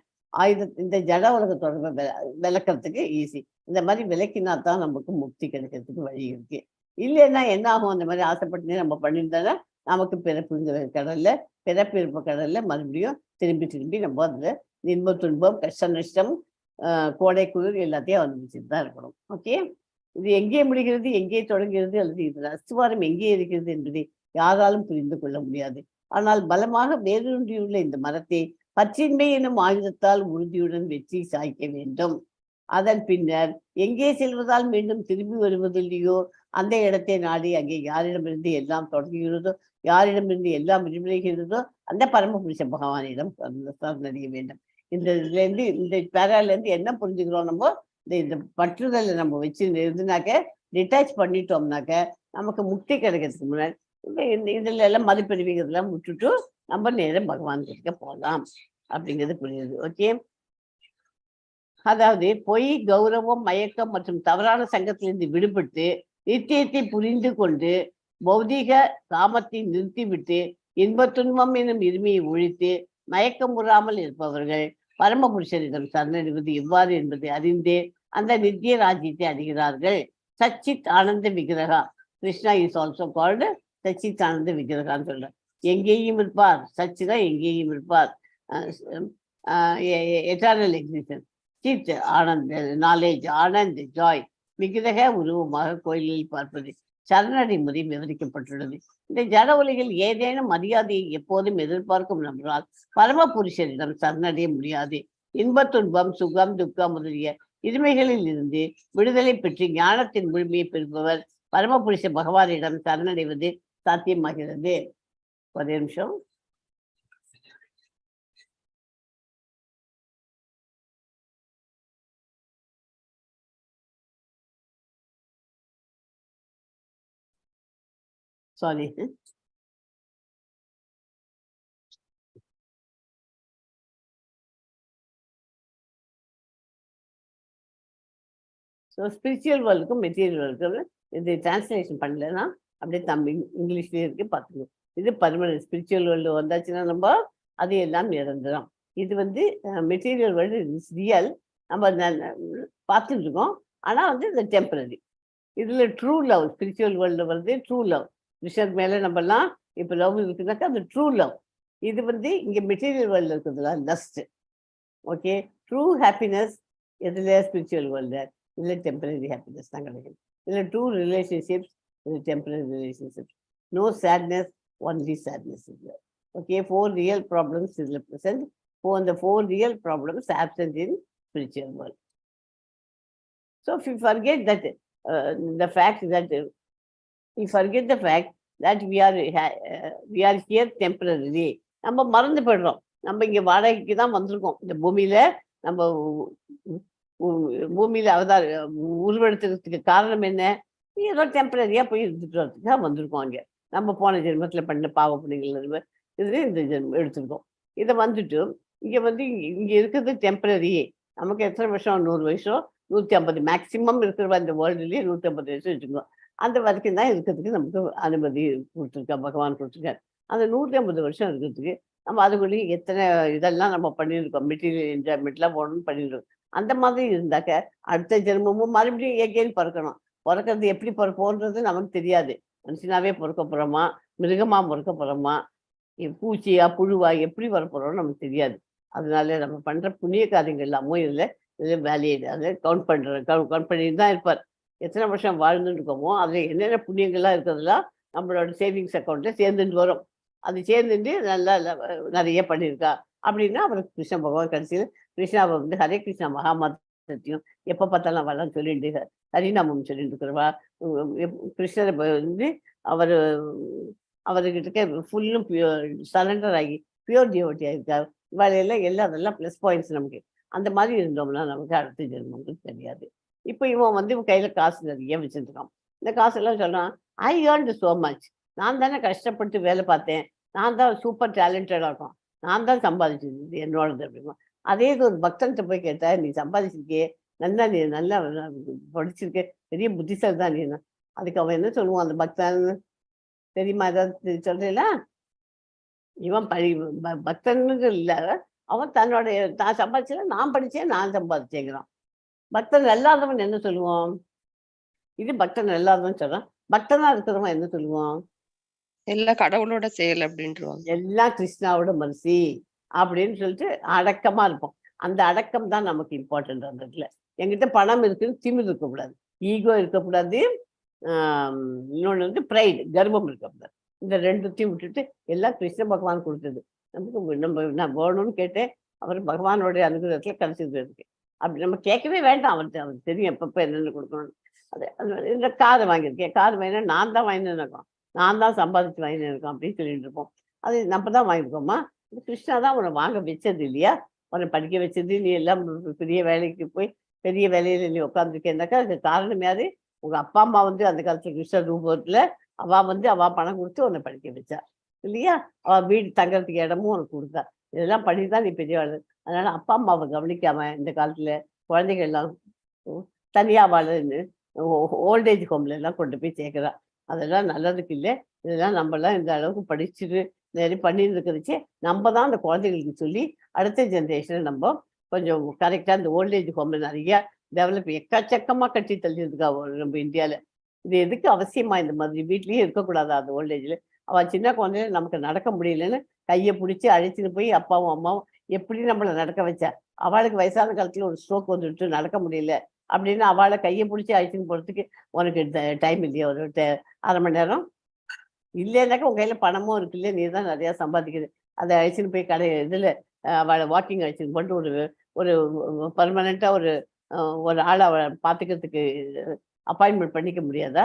இந்த ஜட உலக தொடர்பை விளக்கிறதுக்கு ஈஸி. இந்த மாதிரி விளக்கினா தான் நமக்கு முக்தி கிடைக்கிறதுக்கு வழி இருக்கு. இல்லைன்னா என்ன ஆகும், அந்த மாதிரி ஆசைப்பட்டு நம்ம பண்ணியிருந்தோன்னா நமக்கு பிறப்புங்கிற கடல்ல, பிறப்பிறப்பு கடல்ல மறுபடியும் திரும்பி நம்ம அதில் இன்ப துன்பம், கஷ்ட நஷ்டம், கோடை குளிர் எல்லாத்தையும் அனுபவிச்சுட்டு தான் இருக்கணும். ஓகே, இது எங்கே முடிகிறது, எங்கே தொடங்குகிறது, அல்லது இது அஸ்திவாரம் எங்கே இருக்கிறது என்பதை யாராலும் புரிந்து கொள்ள முடியாது. ஆனால் பலமாக வேரூன்றியுள்ள இந்த மரத்தை பற்றின்மை எனும் ஆயுதத்தால் உறுதியுடன் வெற்றி சாய்க்க வேண்டும். அதன் பின்னர் எங்கே செல்வதால் மீண்டும் திரும்பி வருவதில்லையோ அந்த இடத்தை நாடி அங்கே யாரிடமிருந்து எல்லாம் தொடங்குகிறதோ, யாரிடமிருந்து எல்லாம் விடுவிடுகிறதோ அந்த பரமபுருஷ பகவானிடம் சரணடைய வேண்டும். இந்த பேராலேருந்து என்ன புரிஞ்சுக்கிறோம், நம்ம இந்த பற்றுதலை நம்ம வச்சு இருந்துனாக்க, டிட்டாச் பண்ணிட்டோம்னாக்க நமக்கு முக்தி கிடைக்கிறதுக்கு முன்னாடி இதுல எல்லாம் மதிப்பெருவிங்கிறதெல்லாம் விட்டுட்டு நம்ம நேரம் பகவான் கிட்ட போகலாம் அப்படிங்கிறது புரியுது. ஓகே, அதாவது பொய், கௌரவம், மயக்கம் மற்றும் தவறான சங்கத்திலிருந்து விடுபட்டு நித்தியத்தை புரிந்து கொண்டு பௌதிக காமத்தை நிறுத்திவிட்டு இன்ப துன்பம் எனும் இருமையை ஒழித்து மயக்கம் உறாமல் இருப்பவர்கள் பரமபுருஷரிடம் சரணடைவது எவ்வாறு என்பதை அறிந்து அந்த நித்திய ராஜ்யத்தை அடைகிறார்கள். சச்சித் ஆனந்த விக்கிரகா, கிருஷ்ணா இஸ் ஆல்சோ கால்டு சச்சித் ஆனந்த விக்கிரகான்னு சொல்ற. எங்கேயும் இருப்பார், சச்சு தான் எங்கேயும் இருப்பார், eternal existence. Sid Anand, knowledge, Anand, Joy. விக்கிரக உருவமாக கோயிலில் பார்ப்பது சரணடை முறை விவரிக்கப்பட்டுள்ளது. இந்த ஜட உலகில் ஏதேனும் மரியாதையை எப்போதும் எதிர்பார்க்கும் நம்மளால் பரமபுருஷரிடம் சரணடைய முடியாது. இன்ப துன்பம், சுகம், துக்கம் முதலிய இருமைகளில் இருந்து விடுதலை பெற்று ஞானத்தின் முழுமையை பெறுபவர் பரமபுருஷ பகவானிடம் சரணடைவது சாத்தியமாகிறது. ஒரே நிமிஷம். சாரி. ஸோ ஸ்பிரிச்சுவல் வேர்ல்டுக்கும் மெட்டீரியல் வேர்ல்டுக்கும் இது டிரான்ஸ்லேஷன் பண்ணலன்னா அப்படியே இங்கிலீஷ்லேயே இருக்கு, பார்த்துக்கணும். இது பர்மனன்ட். ஸ்பிரிச்சுவல் வேர்ல்டு வந்தாச்சுன்னா நம்ம அது எல்லாம் நிரந்தரம். இது மெட்டீரியல் வேர்ல்டு இஸ் ரியல், நம்ம பார்த்துட்டு இருக்கோம். ஆனால் இந்த டெம்பரரி. இதில் ட்ரூ லவ், ஸ்பிரிச்சுவல் வேர்ல்டு வருது ட்ரூ லவ். விஷயத்துக்கு மேலே நம்மலாம் இப்போ லவ் இருக்குனாக்கா அது ட்ரூ லவ். இது இங்கே மெட்டீரியல் வேர்ல்டு இருக்கிறதுல லஸ்ட். ஓகே, ட்ரூ ஹாப்பினஸ் எதில் ஸ்பிரிச்சுவல் வேர்ல்டு, இதில் டெம்பரரி ஹாப்பினஸ் தான் கிடைக்கும். இதில் ட்ரூ ரிலேஷன்ஷிப்ஸ், இது temporary relationships. No sadness, only sadness is there. Okay, 4 real problems is present. The 4 real problems absent in spiritual world. So if you forget that the fact that we are here temporarily, நம்ம மறந்து போயிடுறோம். நம்ம இங்க வாடகைக்கு தான் வந்திருக்கோம். இந்த பூமியில உருவெடுத்துறதுக்கு காரணம் என்ன? ஏதோ டெம்பரரியா போய் இருந்துட்டு வரதுக்காக வந்திருக்கோம். அங்க நம்ம போன ஜென்மத்துல பண்ண பாவ புண்ணியங்கள் இது இந்த ஜென்மம் எடுத்துருக்கோம். இதை இங்க இருக்கிறது டெம்பரரி. நமக்கு எத்தனை வருஷம்? 100 வயசோ 150 மேக்சிமம் இருக்கிற இந்த வேர்ல்டுலயே 150 வயசம் வச்சுக்கோங்க. அந்த வரைக்கும் தான் இருக்கிறதுக்கு நமக்கு அனுமதி கொடுத்துருக்கா, பகவான் கொடுத்துருக்காரு. அந்த 150 வருஷம் இருக்கிறதுக்கு நம்ம அதுக்குள்ளேயே எத்தனை இதெல்லாம் நம்ம பண்ணியிருக்கோம். மெட்டீரியல் என்ஜாய்மெண்ட்லாம் போடணும்னு பண்ணியிருக்கோம். அந்த மாதிரி இருந்தாக்க அடுத்த ஜென்மமும் மறுபடியும் எகெயின் பிறக்கணும். பிறக்கிறது எப்படி பிறப்போன்றது நமக்கு தெரியாது. மனுஷனாவே பிறக்க போறோமா, மிருகமா பிறக்க போறோமா, பூச்சியா புழுவா எப்படி வரப்போறோம்னு நமக்கு தெரியாது. அதனால நம்ம பண்ற புண்ணிய காரியங்கள் எல்லாமும் இதுல வேலியேட் அதை கவுண்ட் பண்ணிட்டு தான் இருப்பார். எத்தனை வருஷம் வாழ்ந்துட்டு இருக்கோமோ அதுல என்னென்ன புண்ணியங்கள்லாம் இருக்கிறதுலாம் நம்மளோட சேவிங்ஸ் அக்கௌண்ட்ல சேர்ந்துட்டு வரும். அது சேர்ந்துட்டு நல்லா நிறைய பண்ணியிருக்கா அப்படின்னா அவருக்கு கிருஷ்ண பகவான் கடைசியில் கிருஷ்ணாவை வந்து ஹரே கிருஷ்ணா மகாமந்திரத்தையும் எப்போ பார்த்தாலும் அவெல்லாம் சொல்லிட்டு ஹரிநாமம் சொல்லிட்டு இருக்கிறவா கிருஷ்ணரை வந்து அவர் அவர்கிட்ட ஃபுல்லும் சரண்டர் ஆகி பியூர் டிவோட்டி ஆகிருக்காரு. வேலையில அதெல்லாம் ப்ளஸ் பாயிண்ட்ஸ் நமக்கு. அந்த மாதிரி இருந்தோம்னா நமக்கு அடுத்த ஜென்மங்களுக்கு தெரியாது. இப்போ இவன் வந்து இவன் கையில காசு நிறைய வச்சுருக்கான். இந்த காசெல்லாம் சொன்னான், ஐ ஏர்ன்டு ஸோ மச். நான் தானே கஷ்டப்பட்டு வேலை பார்த்தேன், நான் தான் சூப்பர் டேலண்டடாக இருக்கும், நான் தான் சம்பாதிச்சிருந்தது என்னோடது அப்படிமா. அதே இது ஒரு பக்தன்கிட்ட போய் கேட்டா, நீ சம்பாதிச்சிருக்கே, நீ நல்லா படிச்சிருக்கே, பெரிய புத்திசாலி தான் நீ. அதுக்கு அவன் என்ன சொல்லுவான் அந்த பக்தன் தெரியுமா? ஏதாவது சொல்றீங்களா? இவன் பக்தனுக்கு இல்லை, அவன் தன்னுடைய தான் சம்பாதிச்சல நான் படித்தேன் நான் சம்பாதிச்சேங்கிறான். பக்தன் இல்லாதவன் என்ன சொல்லுவான்? இது பக்தன் இல்லாதவன் சொல்றான். பக்தனா இருக்கிறவன் என்ன சொல்லுவான்? எல்லாம் கடவுளோட செயல் அப்படின்ட்டுருவாங்க. எல்லாம் கிருஷ்ணாவோட மனசி அப்படின்னு சொல்லிட்டு அடக்கமா இருப்போம். அந்த அடக்கம் தான் நமக்கு இம்பார்ட்டன்ட். அந்த இடத்துல என்கிட்ட பணம் இருக்குன்னு திமிர் இருக்கக்கூடாது, ஈகோ இருக்கக்கூடாது, இன்னொன்று வந்து ப்ரைடு கர்வம் இருக்கக்கூடாது. இந்த ரெண்டுத்தையும் விட்டுட்டு எல்லாம் கிருஷ்ண பகவான் கொடுத்தது நமக்கு. நான் வேணும்னு கேட்டேன், அவர் பகவானோடைய அனுகிரகத்துல கிடைச்சது இருக்கு. அப்படி நம்ம கேட்கவே வேண்டாம். அவருக்கு தெரியும் எப்பப்போ என்னென்ன கொடுக்கணும்னு. அது இந்த காரை வாங்கியிருக்கேன், கார் வாங்கினா நான் தான் வாங்கினு இருக்கோம், நான் தான் சம்பாதிச்சு வாங்கினு இருக்கோம் அப்படின்னு சொல்லிட்டு இருப்போம். அது நம்ம தான் வாங்கியிருக்கோமா? கிருஷ்ணா தான் உன்னை வாங்க வச்சது இல்லையா? உன்னை படிக்க வச்சது, நீ எல்லாம் பெரிய வேலைக்கு போய் பெரிய வேலையில நீ உட்காந்துருக்கேன்னாக்கா அதுக்கு காரணம் யாரு? உங்க அப்பா அம்மா வந்து அந்த காலத்துல கிருஷ்ண ரூபத்துல அவ பணம் கொடுத்து உன்னை படிக்க வச்சா இல்லையா? அவ வீடு தங்கறதுக்கு இடமும் உனக்கு கொடுத்தா. இதெல்லாம் பண்ணிதான் நீ பெரிய ஆளு. அதனால அப்பா அம்மாவை கவனிக்காம இந்த காலத்துல குழந்தைகள் எல்லாம் தனியா வாழன்னு ஓல்டேஜ் ஹோம்ல எல்லாம் கொண்டு போய் சேர்க்கிறா. அதெல்லாம் நல்லதுக்கு இல்லை. இதெல்லாம் நம்மலாம் இந்த அளவுக்கு படிச்சுட்டு நிறைய பண்ணிட்டு இருக்கிறதுச்சே நம்ம தான் அந்த குழந்தைகளுக்கு சொல்லி அடுத்த ஜென்ரேஷனை நம்ம கொஞ்சம் கரெக்டாக இந்த ஓல்டேஜ் ஹோம்ல நிறைய டெவலப் எக்கச்சக்கமாக கட்டி தள்ளியிருக்கா நம்ம இந்தியாவில். இது எதுக்கு அவசியமா? இந்த மாதிரி வீட்லயே இருக்கக்கூடாதா அந்த ஓல்டேஜில்? அவள் சின்ன குழந்தைய நமக்கு நடக்க முடியலன்னு கையை பிடிச்சி அழைச்சிட்டு போய் அப்பாவும் அம்மாவும் எப்படி நம்மளை நடக்க வச்சா? அவளுக்கு வயசான காலத்துல ஒரு ஸ்ட்ரோக் வந்துட்டு நடக்க முடியல அப்படின்னு அவளை கையை பிடிச்சி அழைச்சின்னு போகிறதுக்கு உனக்கு டைம் இல்லையா? ஒரு அரை மணி நேரம் இல்லைன்னாக்கா உங்க கையில் பணமும் இருக்கு இல்லையா? நீ தான் நிறையா சம்பாதிக்குது. அதை அழைச்சின்னு போய் கடை இதில் அவளை வாக்கிங் அழைச்சின்னு போட்டு ஒரு ஒரு பர்மனெண்ட்டாக ஒரு ஆளை அவளை பார்த்துக்கிறதுக்கு அப்பாயின்மெண்ட் பண்ணிக்க முடியாதா?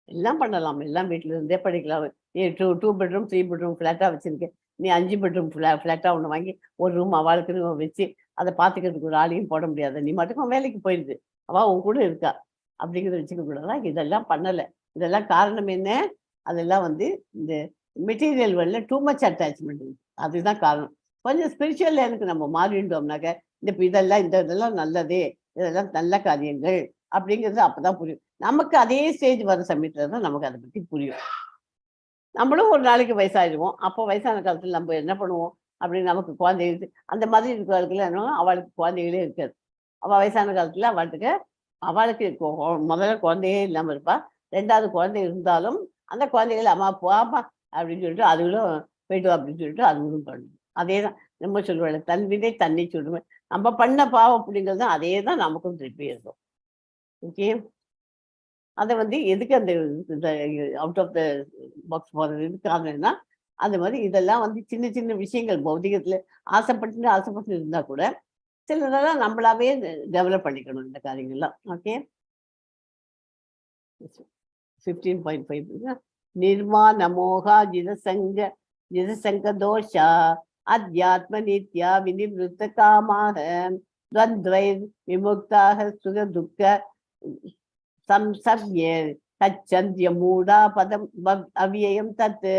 எல்லாம் பண்ணலாம், எல்லாம் வீட்டில் இருந்தே படிக்கலாம். நீ டூ பெட்ரூம் 3 பெட்ரூம் ஃப்ளாட்டாக வச்சுருக்கேன், நீ 5 பெட்ரூம் ஃப்ளாட்டாக ஒன்று வாங்கி ஒரு ரூம் அவளுக்குன்னு வச்சு அதை பார்த்துக்கிறதுக்கு ஒரு ஆளையும் போட முடியாது. நீ மட்டும் வேலைக்கு போயிடுது, அவள் உன் கூட இருக்கா அப்படிங்கிறத வச்சுக்க கூடாதா? இதெல்லாம் பண்ணலை. இதெல்லாம் காரணம் என்ன? அதெல்லாம் வந்து இந்த மெட்டீரியல் வேர்ல்டில் டூ மச் அட்டாச்மெண்ட், அதுதான் காரணம். கொஞ்சம் ஸ்பிரிச்சுவல் எனக்கு நம்ம மாறிட்டோம்னாக்க இதெல்லாம் நல்லதே, இதெல்லாம் நல்ல காரியங்கள் அப்படிங்கிறது அப்பதான் புரியும். நமக்கு அதே ஸ்டேஜ் வர சமயத்துல தான் நமக்கு அதை பற்றி புரியும். நம்மளும் ஒரு நாளைக்கு வயசாயிடுவோம். அப்போ வயசான காலத்துல நம்ம என்ன பண்ணுவோம் அப்படின்னு நமக்கு குழந்தைகள் அந்த மாதிரி இருக்கிறவர்களுக்கு என்ன, அவளுக்கு குழந்தைகளே இருக்காது. அவள் வயசான காலத்துல அவளுக்கு முதல்ல குழந்தையே இல்லாமல் இருப்பா. 2வது குழந்தை இருந்தாலும் அந்த குழந்தைகள் அம்மா போப்பா அப்படின்னு சொல்லிட்டு அதுகளும் போயிட்டு அப்படின்னு சொல்லிட்டு அதுகளும் பண்ணும். அதே தான் நம்ம சொல்லுவாள், தன் விதை தன்னை சொல்லுவேன். நம்ம பண்ண பாவம் அப்படிங்கிறது தான் அதே தான் நமக்கும் திருப்பி இருக்கும். ஓகே, அதை வந்து எதுக்கு அந்த அவுட் ஆஃப் த பாக்ஸ் போகிறது காரணம்னா, அந்த மாதிரி இதெல்லாம் வந்து சின்ன சின்ன விஷயங்கள் பௌதிகத்தில் ஆசைப்பட்டு இருந்தால் கூட சிலதெல்லாம் நம்மளாவே டெவலப் பண்ணிக்கணும் இந்த காரியங்கள்லாம். ஓகே, 15.5 நிர்மாண மோகா ஜிதசங்க தோஷா அத்தியாத்ம நித்யா வினிவிருத்த காமாக துவந்த்வை விமுக்தாக சுக துக்க சம்சவ்யே கச்சந்திய மூடா பதம் அவ்யயம் தத்து.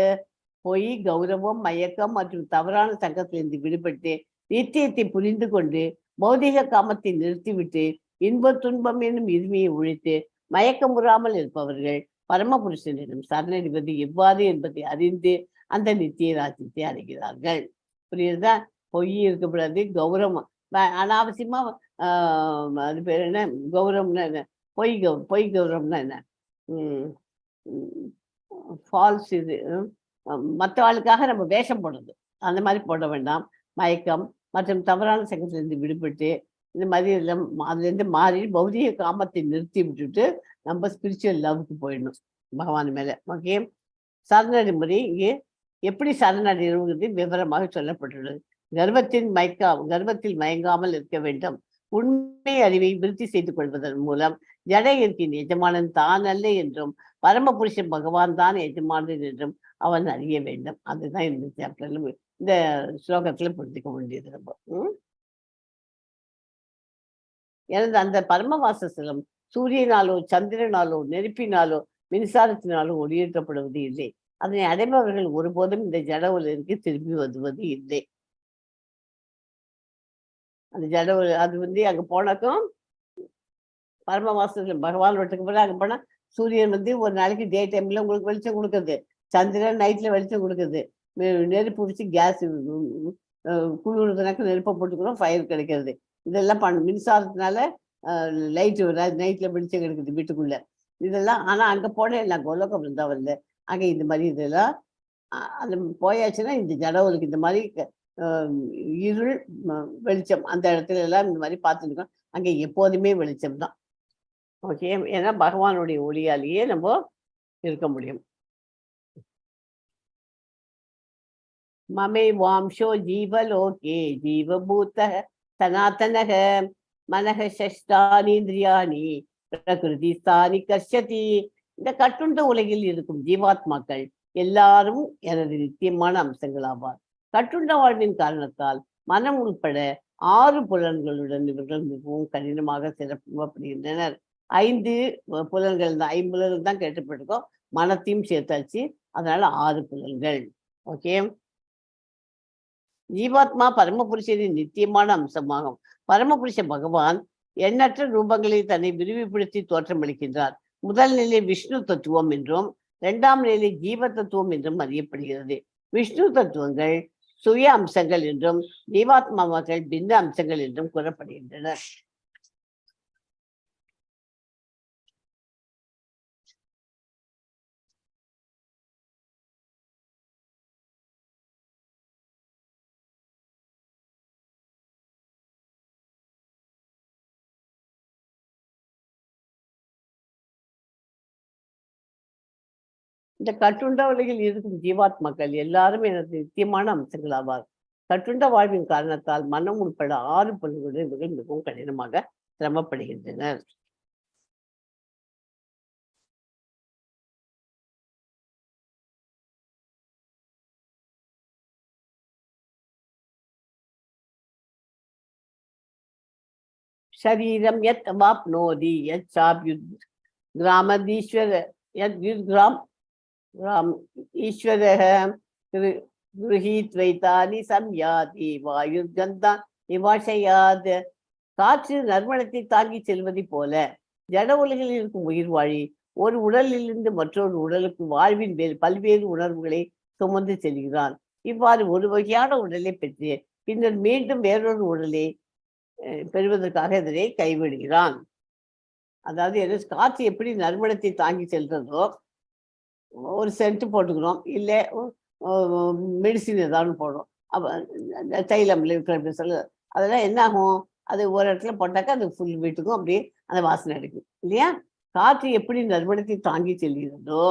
பொய், கௌரவம், மயக்கம் மற்றும் தவறான சங்கத்திலிருந்து விடுபட்டு நித்தியத்தை புரிந்து கொண்டு பௌதிக காமத்தை நிறுத்திவிட்டு இன்ப துன்பம் என்னும் இருமையை ஒழித்து மயக்கமுறாமல் இருப்பவர்கள் பரமபுருஷனிடம் சரணடைவது எவ்வாறு என்பதை அறிந்து அந்த நித்திய ராஜ்யத்தை அடைகிறார்கள். புரியுதா? பொய் இருக்கக்கூடாது, கௌரவம் அனாவசியமா அது பேர் என்ன, கௌரவம்னா என்ன, பொய் கௌரவம்னா என்ன, ஃபால்ஸ் இது மற்றவாளுக்காக நம்ம வேஷம் போடுறது அந்த மாதிரி போட வேண்டாம். மயக்கம் மற்றும் தவறான சங்கத்திலிருந்து விடுபட்டு இந்த மாதிரி எல்லாம் அதுலேருந்து மாறி பௌதிக காமத்தை நிறுத்தி விட்டுட்டு நம்ம ஸ்பிரிச்சுவல் லவ்க்கு போயிடணும் பகவான் மேலே. ஓகே, சரணடை முறை இங்கே எப்படி சரணடைகிறது விவரமாக சொல்லப்பட்டுள்ளது. கர்வத்தில் மயங்காமல் இருக்க வேண்டும். உண்மை அறிவை விருத்தி செய்து கொள்வதன் மூலம் ஜட இயற்கையின் எஜமானன் தான் அல்ல என்றும் பரமபுருஷன் பகவான் தான் எஜமானன் என்றும் அவன் அறிய வேண்டும். அதுதான் இந்த சாப்டர்ல இந்த ஸ்லோகத்துல புரிஞ்சுக்க வேண்டியது நம்ம. எனது அந்த பரமவாசலம் சூரியனாலோ சந்திரனாலோ நெருப்பினாலோ மின்சாரத்தினாலோ ஒளியேற்றப்படுவது இல்லை. அதனை அடைபவர்கள் ஒருபோதும் இந்த ஜட உலகிற்கு திரும்பி வருவது இல்லை. அந்த ஜட அது அங்க போனாக்கும் பரமவாசத்துல பகவான் வீட்டுக்கு போனா அங்க போனா சூரியன் ஒரு நாளைக்கு டே டைம்ல உங்களுக்கு வெளிச்சம் கொடுக்குது, சந்திரன் நைட்ல வெளிச்சம் கொடுக்குது, நெருப்பு பிடிச்சி கேஸ் குளிர்னாக்க நெருப்பை போட்டுக்கிறோம், ஃபயர் கிடைக்கிறது. இதெல்லாம் மின்சாரத்தினால லைட்டு நைட்ல வெளிச்சம் கிடைக்குது வீட்டுக்குள்ள. இதெல்லாம் ஆனா அங்க போனேன் நான் கோலோக பிருந்தாவன்ல அங்க இந்த மாதிரி இதெல்லாம் அது போயாச்சுன்னா இந்த ஜடவுக்கு இந்த மாதிரி இருள் வெளிச்சம் அந்த இடத்துல எல்லாம் இந்த மாதிரி பார்த்துருக்கோம். அங்க எப்போதுமே வெளிச்சம் தான். ஓகே, ஏன்னா பகவானுடைய ஒளியாலேயே நம்ம இருக்க முடியும். மமே வாம்சோ ஜீவலோகே ஜீவபூத சனாதனக மனக ஷஷ்டானீந்திரியாணி பிரகிருதி ஸ்தானி கஷ்யதி. இந்த கட்டுண்ட உலகில் இருக்கும் ஜீவாத்மாக்கள் எல்லாரும் எனது நித்தியமான அம்சங்களாவார். கட்டுண்ட வாழ்வின் காரணத்தால் மனம் உள்பட 6 புலன்களுடன் இவர்கள் மிகவும் கடினமாக சிறப்படுகின்றனர். 5 புலன்கள் தான், 5 புலன்கள் தான் கேட்டுப்பட்டிருக்கோம், மனத்தையும் சேர்த்தாச்சு, அதனால 6 புலன்கள். ஓகே, ஜீவாத்மா பரமபுருஷனின் நித்தியமான அம்சமாகும். பரமபுருஷ பகவான் எண்ணற்ற ரூபங்களை தன்னை விரிவுபடுத்தி தோற்றமளிக்கின்றார். முதல் நிலை விஷ்ணு தத்துவம் என்றும் 2ஆம் நிலை ஜீவ தத்துவம் என்றும் அறியப்படுகிறது. விஷ்ணு தத்துவங்கள் சுய அம்சங்கள் என்றும் ஜீவாத்மாக்கள் பின்ன அம்சங்கள் என்றும் கூறப்படுகின்றன. இந்த கட்டுண்ட உலகில் இருக்கும் ஜீவாத்மாக்கள் எல்லாரும் எனது நித்தியமான அம்சங்கள் ஆவார். கட்டுண்ட வாழ்வின் காரணத்தால் மனம் உட்பட 6 புலன்களுடன் இவர்கள் மிகவும் கடினமாக சிரமப்படுகின்றனர். शरीरं यत् वाप्नोति यत् चाप्युत् ग्रामदीश्वर यद् ग्राम ईश्वरः गृहीत्वैतानि संयाति वायुर्गन्धा நிவாஷையாத். காற்று நறுமணத்தை தாங்கி செல்வதை போல ஜட உலகில் இருக்கும் உயிர் வாழி ஒரு உடலிலிருந்து மற்றொரு உடலுக்கு வாழ்வின் பல்வேறு உணர்வுகளை சுமந்து செல்கிறான். இவ்வாறு ஒரு வகையான உடலை பெற்று பின்னர் மீண்டும் வேறொரு உடலை பெறுவதற்காக இதனை கைவிடுகிறான். அதாவது காற்று எப்படி நறுமணத்தை தாங்கி செல்றதோ, ஒரு சென்ட் போட்டுக்கிறோம், இல்லை மெடிசின் ஏதாவது போடுறோம், அப்போ தைலம் சொல்ல அதெல்லாம் என்ன ஆகும், அது ஒரு இடத்துல போட்டாக்கா அது ஃபுல் வீட்டுக்கும் அப்படியே அந்த வாசனை அடிக்கும் இல்லையா. காற்று எப்படி நறுமணத்தை தாங்கி செல்கிறதோ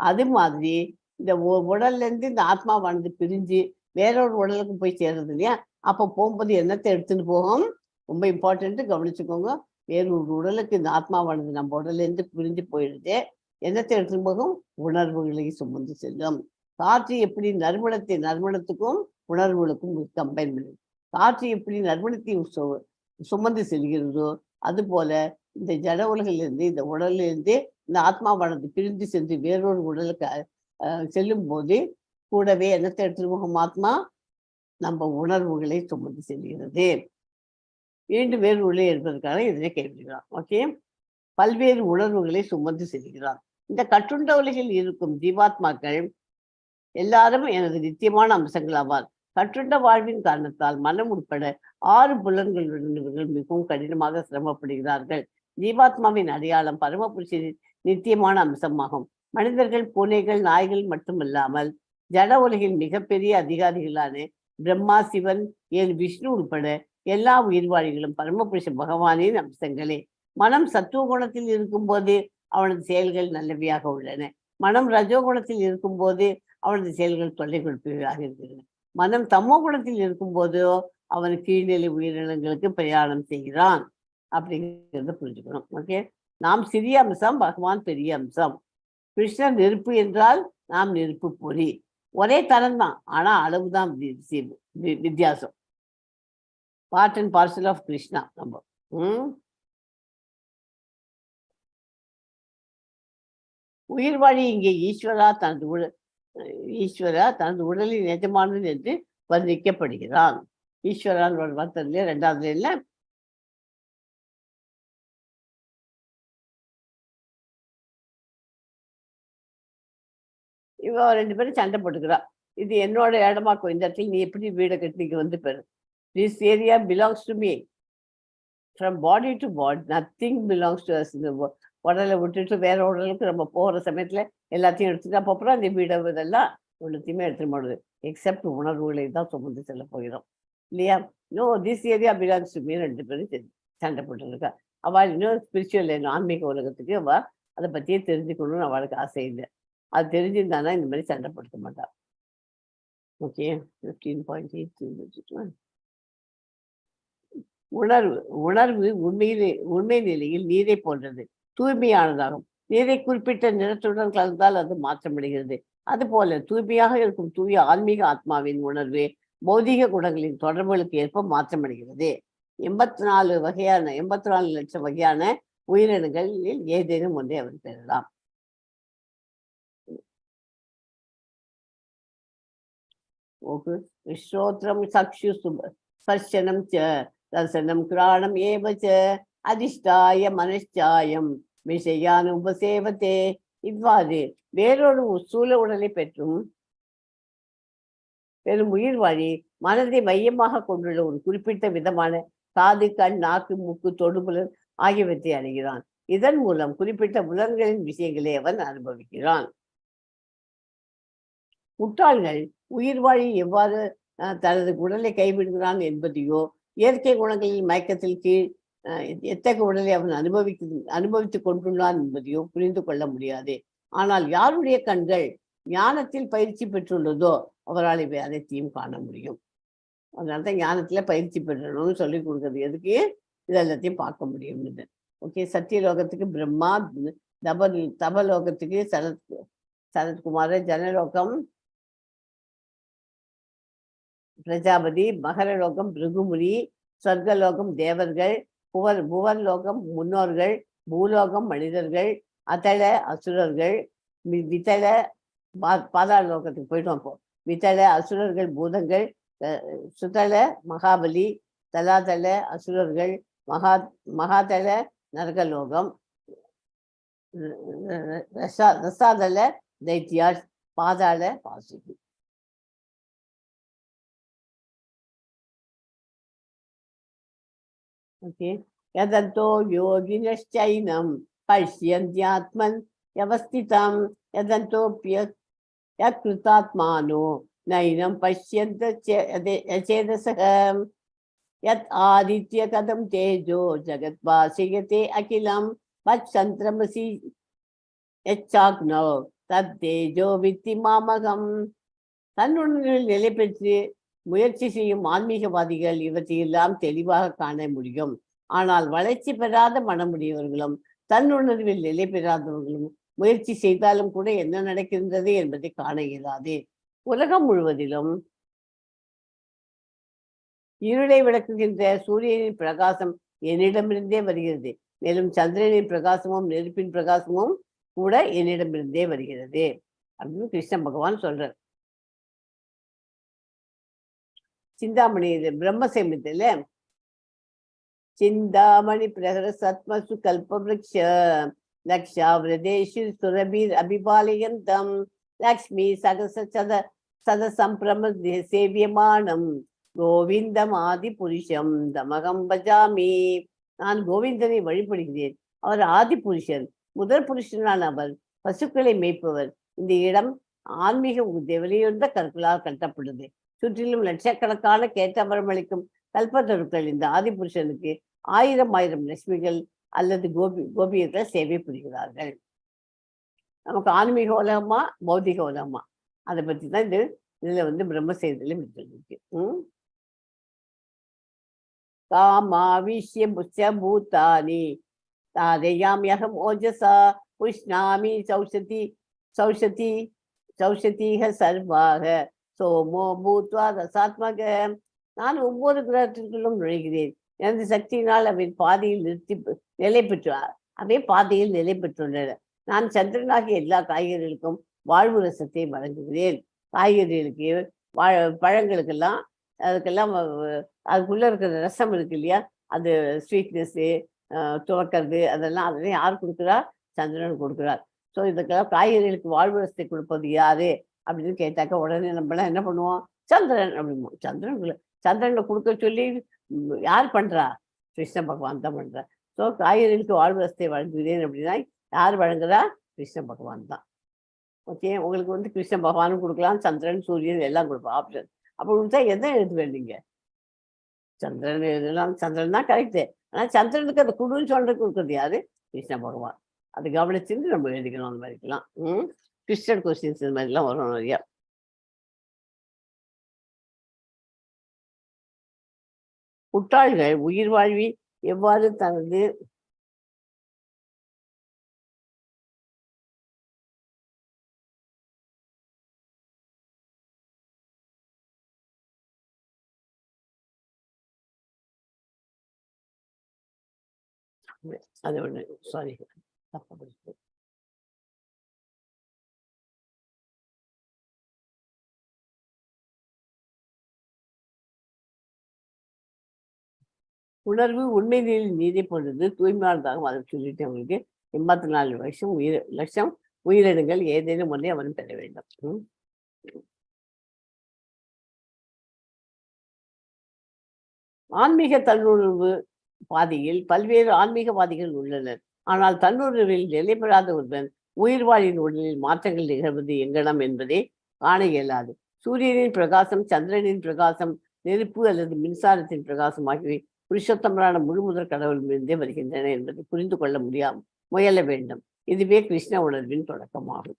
அது மாதிரி இந்த உடல்ல இருந்து இந்த ஆத்மாவானது பிரிஞ்சு வேறொரு உடலுக்கு போய் சேர்றது இல்லையா. அப்போ போகும்போது என்னத்தை எடுத்துன்னு போகும், ரொம்ப இம்பார்ட்டன்ட்டு கவனிச்சுக்கோங்க. வேறொரு உடலுக்கு இந்த ஆத்மாவானது நம்ம உடல்ல இருந்து பிரிஞ்சு போயிடுது, என்னத்தை எடுத்துன்னு போகும், உணர்வுகளை சுமந்து செல்லும். காற்று எப்படி நறுமணத்துக்கும் உணர்வுகளுக்கும் கம்பைன் பண்ணுது. காற்று எப்படி நறுமணத்தை சுமந்து செல்கிறதோ அது போல இந்த ஜட உலகிலிருந்து இந்த உடலிலிருந்து இந்த ஆத்மாவானது பிரிந்து சென்று வேறொரு உடலுக்கு செல்லும் போது கூடவே என்னத்தை எடுத்துட்டு போகும், ஆத்மா நம்ம உணர்வுகளை சுமந்து செல்கிறது. மீண்டும் வேறு உள்ளே இருப்பதற்காக இதனை கைவிடுகிறான். ஓகே, பல்வேறு உணர்வுகளை சுமந்து செல்கிறான். இந்த கட்டுண்ட உலகில் இருக்கும் ஜீவாத்மாக்கள் எல்லாரும் எனது நித்தியமான அம்சங்கள் ஆவார். கட்டுண்ட வாழ்வின் காரணத்தால் மனம் உட்பட 6 புலன்களுடன் இவர்கள் மிகவும் கடினமாக சிரமப்படுகிறார்கள். ஜீவாத்மாவின் அடையாளம் பரமபுருஷனின் நித்தியமான அம்சமாகும். மனிதர்கள், பூனைகள், நாய்கள் மட்டுமல்லாமல் ஜட உலகில் மிகப்பெரிய அதிகாரிகளான பிரம்மா, சிவன், ஏன் விஷ்ணு உட்பட எல்லா உயிர்வாழிகளும் பரமபுருஷ பகவானின் அம்சங்களே. மனம் சத்துவ குணத்தில் இருக்கும்போது அவனது செயல்கள் நல்லவையாக உள்ளன. மனம் ரஜோகுணத்தில் இருக்கும்போது அவனது செயல்கள் தொல்லை கொடுப்பவையாக இருக்கிறது. மனம் தமோ குணத்தில் இருக்கும்போதோ அவன் கீழ்நிலை உயிரினங்களுக்கு பிரயாணம் செய்கிறான் அப்படிங்கிறத புரிஞ்சுக்கணும். ஓகே, நாம் சிறிய அம்சம், பகவான் பெரிய அம்சம். கிருஷ்ணர் நெருப்பு என்றால் நாம் நெருப்பு பொறி. ஒரே தரம் தான், ஆனா அளவுதான் வித்தியாசம். Part and parcel of Krishna நம்ம. உயிர்வாழி இங்கே ஈஸ்வரா தனது உடலில் நிஜமானது என்று வர்ணிக்கப்படுகிறான். ஈஸ்வரான் வார்த்தையில 2வது இல்ல. இவ 2 பேரும் சண்டை போட்டுக்கிறா. இது என்னோட இடமாக்கும், இந்த இடத்துல நீ எப்படி வீடை கட்டிக்கு வந்து பெரு. This area belongs to me. From body to body nothing belongs to us. உடலை விட்டுட்டு வேற உடலுக்கு நம்ம போகிற சமயத்துல எல்லாத்தையும் எடுத்துட்டு அப்பப்பறம் அந்த வீடை இதெல்லாம் ஒன்றுத்தையுமே எடுத்துட்டு போடுது. எக்ஸப்ட் உணர்வுகளை தான் சுமந்து செல்ல போகிறோம் இல்லையா? No, this area belongs to me. 2 பேரும் சண்டை போட்டுருக்கா. அவள் இன்னும் ஸ்பிரிச்சுவல் ஆன்மீக உலகத்துக்கு அவள் அதை பற்றியே தெரிஞ்சுக்கணும்னு அவளுக்கு ஆசை இல்லை. அது தெரிஞ்சிருந்தானா இந்த மாதிரி சண்டை படுத்த மாட்டாள். ஓகே, 15.8. உணர்வு உண்மை நிலையில் நீரை போன்றது, தூய்மையானதாகும். நீரை குறிப்பிட்ட நிறத்துடன் கலந்தால் அது மாற்றமடைகிறது. அதுபோல தூய்மையாக இருக்கும் தூய ஆன்மீக ஆத்மாவின் உணர்வு பௌதிக குணங்களின் தொடர்புகளுக்கு ஏற்ப மாற்றமடைகிறது. 84 லட்சம் வகையான உயிரினங்களில் ஏதேனும் ஒன்றை அவர் பெறலாம். ஸ்ரோத்ரம் சக்ஷு ஸ்பர்ஷனம் ச தர்சனம் கிராணம் ஏவச்ச அதிஷ்டாய மனச்சாயம் விஷயான் உபசேவத்தே. இவ்வாறு வேறொரு சூழ உடலை பெறும் உயிர்வாழி மனதை மையமாக கொண்டுள்ள ஒரு குறிப்பிட்ட விதமான காது, கண், நாக்கு, மூக்கு, தொடுபுலன் ஆகியவற்றை அடைகிறான். இதன் மூலம் குறிப்பிட்ட புலன்களின் விஷயங்களை அவன் அனுபவிக்கிறான். முட்டாள்கள் உயிர்வாழி எவ்வாறு தனது உடலை கைவிடுகிறான் என்பதையோ, இயற்கை குணங்களின் மயக்கத்தில் கீழ் எத்தகைய உடலை அவன் அனுபவித்துக் கொண்டுள்ளான் என்பதையோ புரிந்து கொள்ள முடியாது. ஆனால் யாருடைய கண்கள் ஞானத்தில் பயிற்சி பெற்றுள்ளதோ அவரால் இவை அனைத்தையும் காண முடியும். அதனால்தான் ஞானத்துல பயிற்சி பெற்றணும்னு சொல்லி கொடுக்குறது. எதுக்கு? இது எல்லாத்தையும் பார்க்க முடியும். ஓகே, சத்தியலோகத்துக்கு பிரம்மா, தபலோகத்துக்கு சனத்குமார, ஜனலோகம் பிரஜாபதி, மகரலோகம் பிருகுமுனி, சொர்க்கலோகம் தேவர்கள், புவர்லோகம் முன்னோர்கள், பூலோகம் மனிதர்கள், அதள அசுரர்கள், வித்தள பாதாள லோகத்துக்கு போயிட்டோம். அப்போ வித்தள அசுரர்கள் பூதங்கள், சுதள மகாபலி, தலாதள அசுரர்கள், மகாதள நரகலோகம், ரசாதள தைத்தியார், பாதாள பாசுகி. ஓகே, யதந்தோ யோகினश्चैनं பஷ்யந்த்யாத்மன் யவஸ்திதம் யதந்தோப்யக்ருதாத்மானோ நைனம் பஷ்யந்த சேதசகம் யத் ஆதித்ய கதம் தேஜோ ஜகத்வாசியதே அகிலம் வத்சந்திரமசி யச்சாக்னோ தத் தேஜோ வித்தி மாமகம். தன்னுணர்வில் நிலை பெற்று முயற்சி செய்யும் ஆன்மீகவாதிகள் இவற்றையெல்லாம் தெளிவாக காண முடியும். ஆனால் வளர்ச்சி பெறாத மனமுடையவர்களும் தன்னுணர்வில் நிலை பெறாதவர்களும் முயற்சி செய்தாலும் கூட என்ன நடக்கின்றது என்பதை காண இயலாது. உலகம் முழுவதிலும் இருளை விளக்குகின்ற சூரியனின் பிரகாசம் என்னிடமிருந்தே வருகிறது. மேலும் சந்திரனின் பிரகாசமும் நெருப்பின் பிரகாசமும் கூட என்னிடமிருந்தே வருகிறது அப்படின்னு கிருஷ்ண பகவான் சொல்றார். சிந்தாமணி பிரம்மசேமத்துல சிந்தாமணி பிரகர சத்மசு கல்பவ்ருக்ஷ லக்ஷாவிரதேஷு சுரபீர் அபிபாலயந்தம் லக்ஷ்மி சதசம்பிரம சேவியமானம் கோவிந்தம் ஆதி புருஷம் தமகம் பஜாமி. நான் கோவிந்தனை வழிபடுகிறேன். அவர் ஆதி புருஷன், முதல் புருஷனான அவர், பசுக்களை மேய்ப்பவர். இந்த இடம் ஆன்மீக விலையுறந்த கற்களால் கட்டப்படுது. சுற்றிலும் லட்சக்கணக்கான கேட்டமரமளிக்கும் கல்பத்தருக்கள் இந்த ஆதிபுருஷனுக்கு 1000 லட்சுமிகள் அல்லது கோபியர்கள் சேவை புரிகிறார்கள். நமக்கு ஆன்மீக உலகமா பௌதிக உலகமா அதை பத்தி தான் இதுல பிரம்ம செய்தியில இருக்கு. காமாவிஷ்ய புஷ்ய பூத்தானி தாதயாம்யகம் ஓஜசா உஷ்ணாமி சௌஷதீக சர்வாக சோமோ பூத்வா ரசாத்மக. நான் ஒவ்வொரு கிரகத்திற்குள்ளும் நுழைகிறேன். எனது சக்தியினால் அவை பாதையில் நிலை பெற்றார். அவை பாதையில் நிலை பெற்றுள்ளன. நான் சந்திரனாகிய எல்லா காய்கறிகளுக்கும் வாழ்வு ரசத்தை வழங்குகிறேன். காய்கறிகளுக்கு பழங்களுக்கெல்லாம் அதுக்கெல்லாம் அதுக்குள்ள இருக்கிற ரசம் இருக்கு இல்லையா, அது ஸ்வீட்னஸ்ஸு துவக்கிறது அதெல்லாம் யார் கொடுக்குறா? சந்திரன் கொடுக்குறார். ஸோ இதுக்கெல்லாம் காய்கறிகளுக்கு வாழ்வு ரசத்தை கொடுப்பது யாரு அப்படின்னு கேட்டாக்க உடனே நம்மளாம் என்ன பண்ணுவோம்? சந்திரன் அப்படிம்போம். சந்திரனை கொடுக்க சொல்லி யார் பண்றா? கிருஷ்ண பகவான் தான் பண்றா. ஸோ காய்கறிகளுக்கு வாழ்வு ரசத்தை வழங்குகிறேன் அப்படின்னா யார் வழங்குறா? கிருஷ்ண பகவான் தான். ஓகே, உங்களுக்கு கிருஷ்ண பகவானும் கொடுக்கலாம், சந்திரன் சூரியன் எல்லாம் கொடுப்போம் ஆப்ஷன். அப்போ கொடுத்தா எதை எழுதுவேன் நீங்க? சந்திரன் எழுதலாம், சந்திரன் தான் கரெக்டு. ஆனால் சந்திரனுக்கு அதை குடுன்னு சொல்றதுக்கு கொடுக்குறது யாரு? கிருஷ்ண பகவான். அது கவனிச்சுட்டு நம்ம எழுதிக்கணும். அந்த மாதிரிலாம் கிறிஸ்டியன் கொஸ்டின்ஸ் இந்த மாதிரிலாம் வரும் நிறையா. முட்டாள்கள் உயிர் வாழ்வி எவ்வாறு தனது அது ஒன்று சாரி தப்பு. உணர்வு உண்மை நிலையில் நீதி போன்றது, தூய்மையானதாகவும் அதை சொல்லிட்டு அவங்களுக்கு 84 லட்சம் உயிரினங்கள் ஏதேனும் ஒன்றை அவன் பெற வேண்டும். ஆன்மீக தன்னுணர்வு பாதையில் பல்வேறு ஆன்மீகவாதிகள் உள்ளனர். ஆனால் தன்னுணர்வில் நிலை பெறாத ஒருவன் உயிர்வாழின் உடலில் மாற்றங்கள் நிகழ்வது எங்கனம் என்பதே காண இயலாது. சூரியனின் பிரகாசம், சந்திரனின் பிரகாசம், நெருப்பு அல்லது மின்சாரத்தின் பிரகாசம் ஆகியவை புருஷோத்தமரான முழுமுதற் கடவுளிலிருந்தே வருகின்றன என்பதை புரிந்து கொள்ள முயல வேண்டும். இதுவே கிருஷ்ண உணர்வின் தொடக்கமாகும்.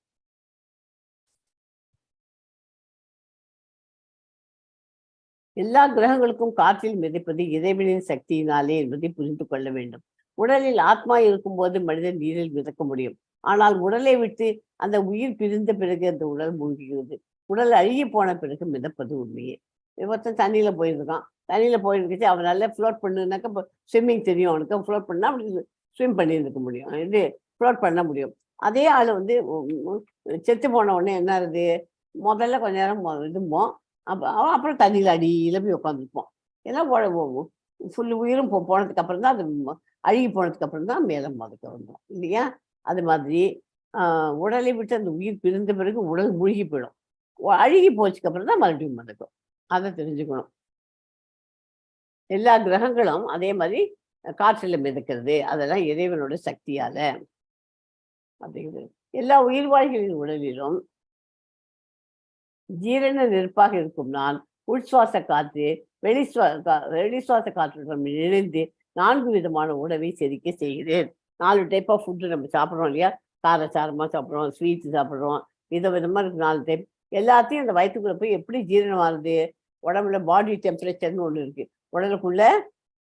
எல்லா கிரகங்களுக்கும் காற்றில் மிதப்பது இறைவனின் சக்தியினாலே என்பதை புரிந்து கொள்ள வேண்டும். உடலில் ஆத்மா இருக்கும் போது மனிதன் நீரில் மிதக்க முடியும். ஆனால் உடலை விட்டு அந்த உயிர் பிரிந்த பிறகு அந்த உடல் மூழ்குகிறது. உடல் அழுகி போன பிறகு மிதப்பது உண்மையே. ஒருத்தன் தண்ணியில போயிருக்கான், தண்ணியில போயிருந்துச்சு, அவன் நல்லா ஃப்ளோட் பண்ணுனாக்கா ஸ்விம்மிங் தெரியும் அவனுக்கு. ஃப்ளோட் பண்ணா அப்படி ஸ்விம் பண்ணியிருக்க முடியும், இது ஃப்ளோட் பண்ண முடியும். அதே ஆள் செத்து போன உடனே என்ன ஆகுது? முதல்ல கொஞ்ச நேரம் இதுமோ அப்புறம் தண்ணியில் அடியில போய் உட்காந்துருப்போம். ஏன்னா ஃபுல் உயிரும் போனதுக்கு அப்புறம் தான் அது அழுகி போனதுக்கு அப்புறம் தான் மேலே மதக்க வந்தோம் இல்லையா? அது மாதிரி உடலை விட்டு அந்த உயிர் பிரிந்த பிறகு உடல் மூழ்கி போயிடும். அழுகி போச்சுக்கு அப்புறம் தான் மறுபடியும் மதக்கும். அதை தெரிஞ்சுக்கணும். எல்லா கிரகங்களும் அதே மாதிரி காற்றில் மிதக்கிறது. அதெல்லாம் இறைவனோட சக்தியால அப்படிங்கிறது. எல்லா உயிர்வாழிகளின் உடலிலும் ஜீரண நெருப்பாக இருக்கும் நான் உள்சுவாச காற்று வெளிசுவாச காற்றுடன் இணைந்து 4 விதமான உணவை செரிக்க செய்கிறேன். 4 டைப் ஆஃப் ஃபுட்டு நம்ம சாப்பிட்றோம் இல்லையா? காரசாரமாக சாப்பிட்றோம், ஸ்வீட்டு சாப்பிட்றோம், விதமாக இருக்கு 4 டைப். எல்லாத்தையும் அந்த வயிற்றுக்குள்ள போய் எப்படி ஜீரணம் ஆகுது? உடம்புல பாடி டெம்பரேச்சர்னு ஒன்று இருக்கு. உடலுக்குள்ள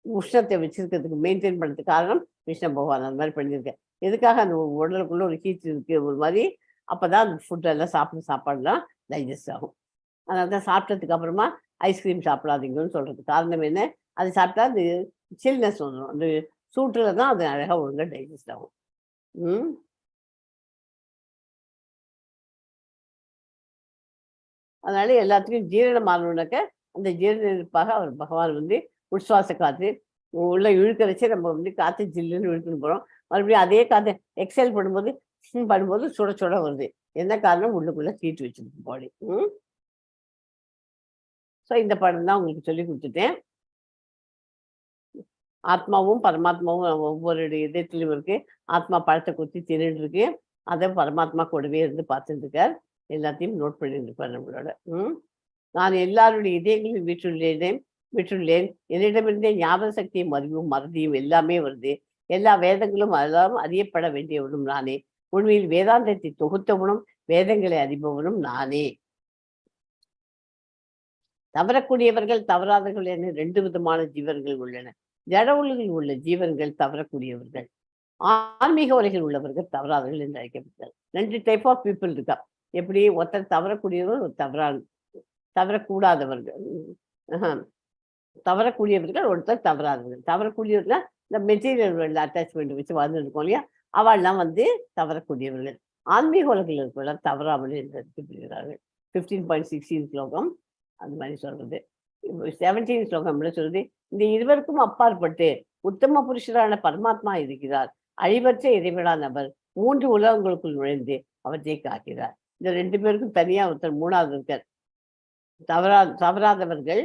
உஷ்ணத்தை வச்சிருக்கிறதுக்கு மெயின்டைன் பண்ணுறதுக்கு காரணம் கிருஷ்ண பகவான் அந்த மாதிரி பண்ணியிருக்கேன். எதுக்காக அந்த உடலுக்குள்ள ஒரு ஹீட் இருக்கு ஒரு மாதிரி, அப்போதான் அந்த ஃபுட்டெல்லாம் சாப்பாடுலாம் டைஜஸ்ட் ஆகும். அதனால தான் சாப்பிட்டதுக்கு அப்புறமா ஐஸ்கிரீம் சாப்பிடாதீங்கன்னு சொல்றது காரணம் என்ன? அது சாப்பிட்டா அது சில்னஸ் வந்துடும். அந்த சூட்டில் தான் அது அழகாக ஒழுங்காக டைஜஸ்ட் ஆகும். அதனால எல்லாத்துக்கும் ஜீரணம் ஆகணும்னாக்க அந்த ஜீரணப்பாக அவர் பகவான் உட்சுவாச காற்று உள்ள இழுக்க வச்சு நம்ம காற்று ஜில்லுன்னு இழுத்துன்னு போகிறோம். மறுபடியும் அதே காற்று எக்ஸைல் பண்ணும்போது சுட சுட வருது. என்ன காரணம்? உள்ளுக்குள்ள ஹீட் வச்சிருக்கு பாடி. ஸோ இந்த படம் தான் உங்களுக்கு சொல்லி கொடுத்துட்டேன். ஆத்மாவும் பரமாத்மாவும் ஒவ்வொரு இதயத்திலும் இருக்கு. ஆத்மா பழத்தை குத்தி தின்னுட்டு இருக்கு, அதை பரமாத்மா கூடவே இருந்து பார்த்துட்டு இருக்கார். எல்லாத்தையும் நோட் பண்ணியிருப்பார் நம்மளோட. நான் எல்லாருடைய இதயங்களில் விற்றுள்ளேன். என்னிடமிருந்தே ஞாபக சக்தியும் அறிவும் மறதியும் எல்லாமே வருது. எல்லா வேதங்களும் அதெல்லாம் அறியப்பட வேண்டியவனும் நானே. உண்மையில் வேதாந்தத்தை தொகுத்தவனும் வேதங்களை அறிபவனும் நானே. தவறக்கூடியவர்கள் தவறாதவர்கள் என 2 விதமான ஜீவன்கள் உள்ளன. ஜட உலகில் உள்ள ஜீவன்கள் தவறக்கூடியவர்கள், ஆன்மீக உலகில் உள்ளவர்கள் தவறாதவர்கள் என்று அழைக்கப்பட்டார். 2 டைப் ஆஃப் பீப்புள் இருக்கா. எப்படி? ஒருத்தர் தவறக்கூடியவர்கள், ஒரு தவறக்கூடாதவர்கள். தவறக்கூடியவர்கள், ஒருத்தர் தவறாதவர்கள். தவறக்கூடியவர்கள் இந்த மெட்டீரியல் அட்டாச்மெண்ட் வச்சு வாழ்ந்துருக்கோம் இல்லையா, அவள்லாம் தவறக்கூடியவர்கள். ஆன்மீக உலகில் இருப்பவர்கள் தவறாமல் என்று அறிக்கப்படுகிறார்கள். 15.16 ஸ்லோகம் அந்த மாதிரி சொல்றது. 17 ஸ்லோகம் என்ன சொல்றது? இந்த இருவருக்கும் அப்பாற்பட்டு உத்தம புருஷரான பரமாத்மா இருக்கிறார். அழிவற்ற இறைவனான அவர் 3 உலகங்களுக்குள் நுழைந்து அவற்றை காக்கிறார். இந்த 2 பேருக்கும் தனியா ஒருத்தர் 3வது இருக்கார். தவறாதவர்கள்,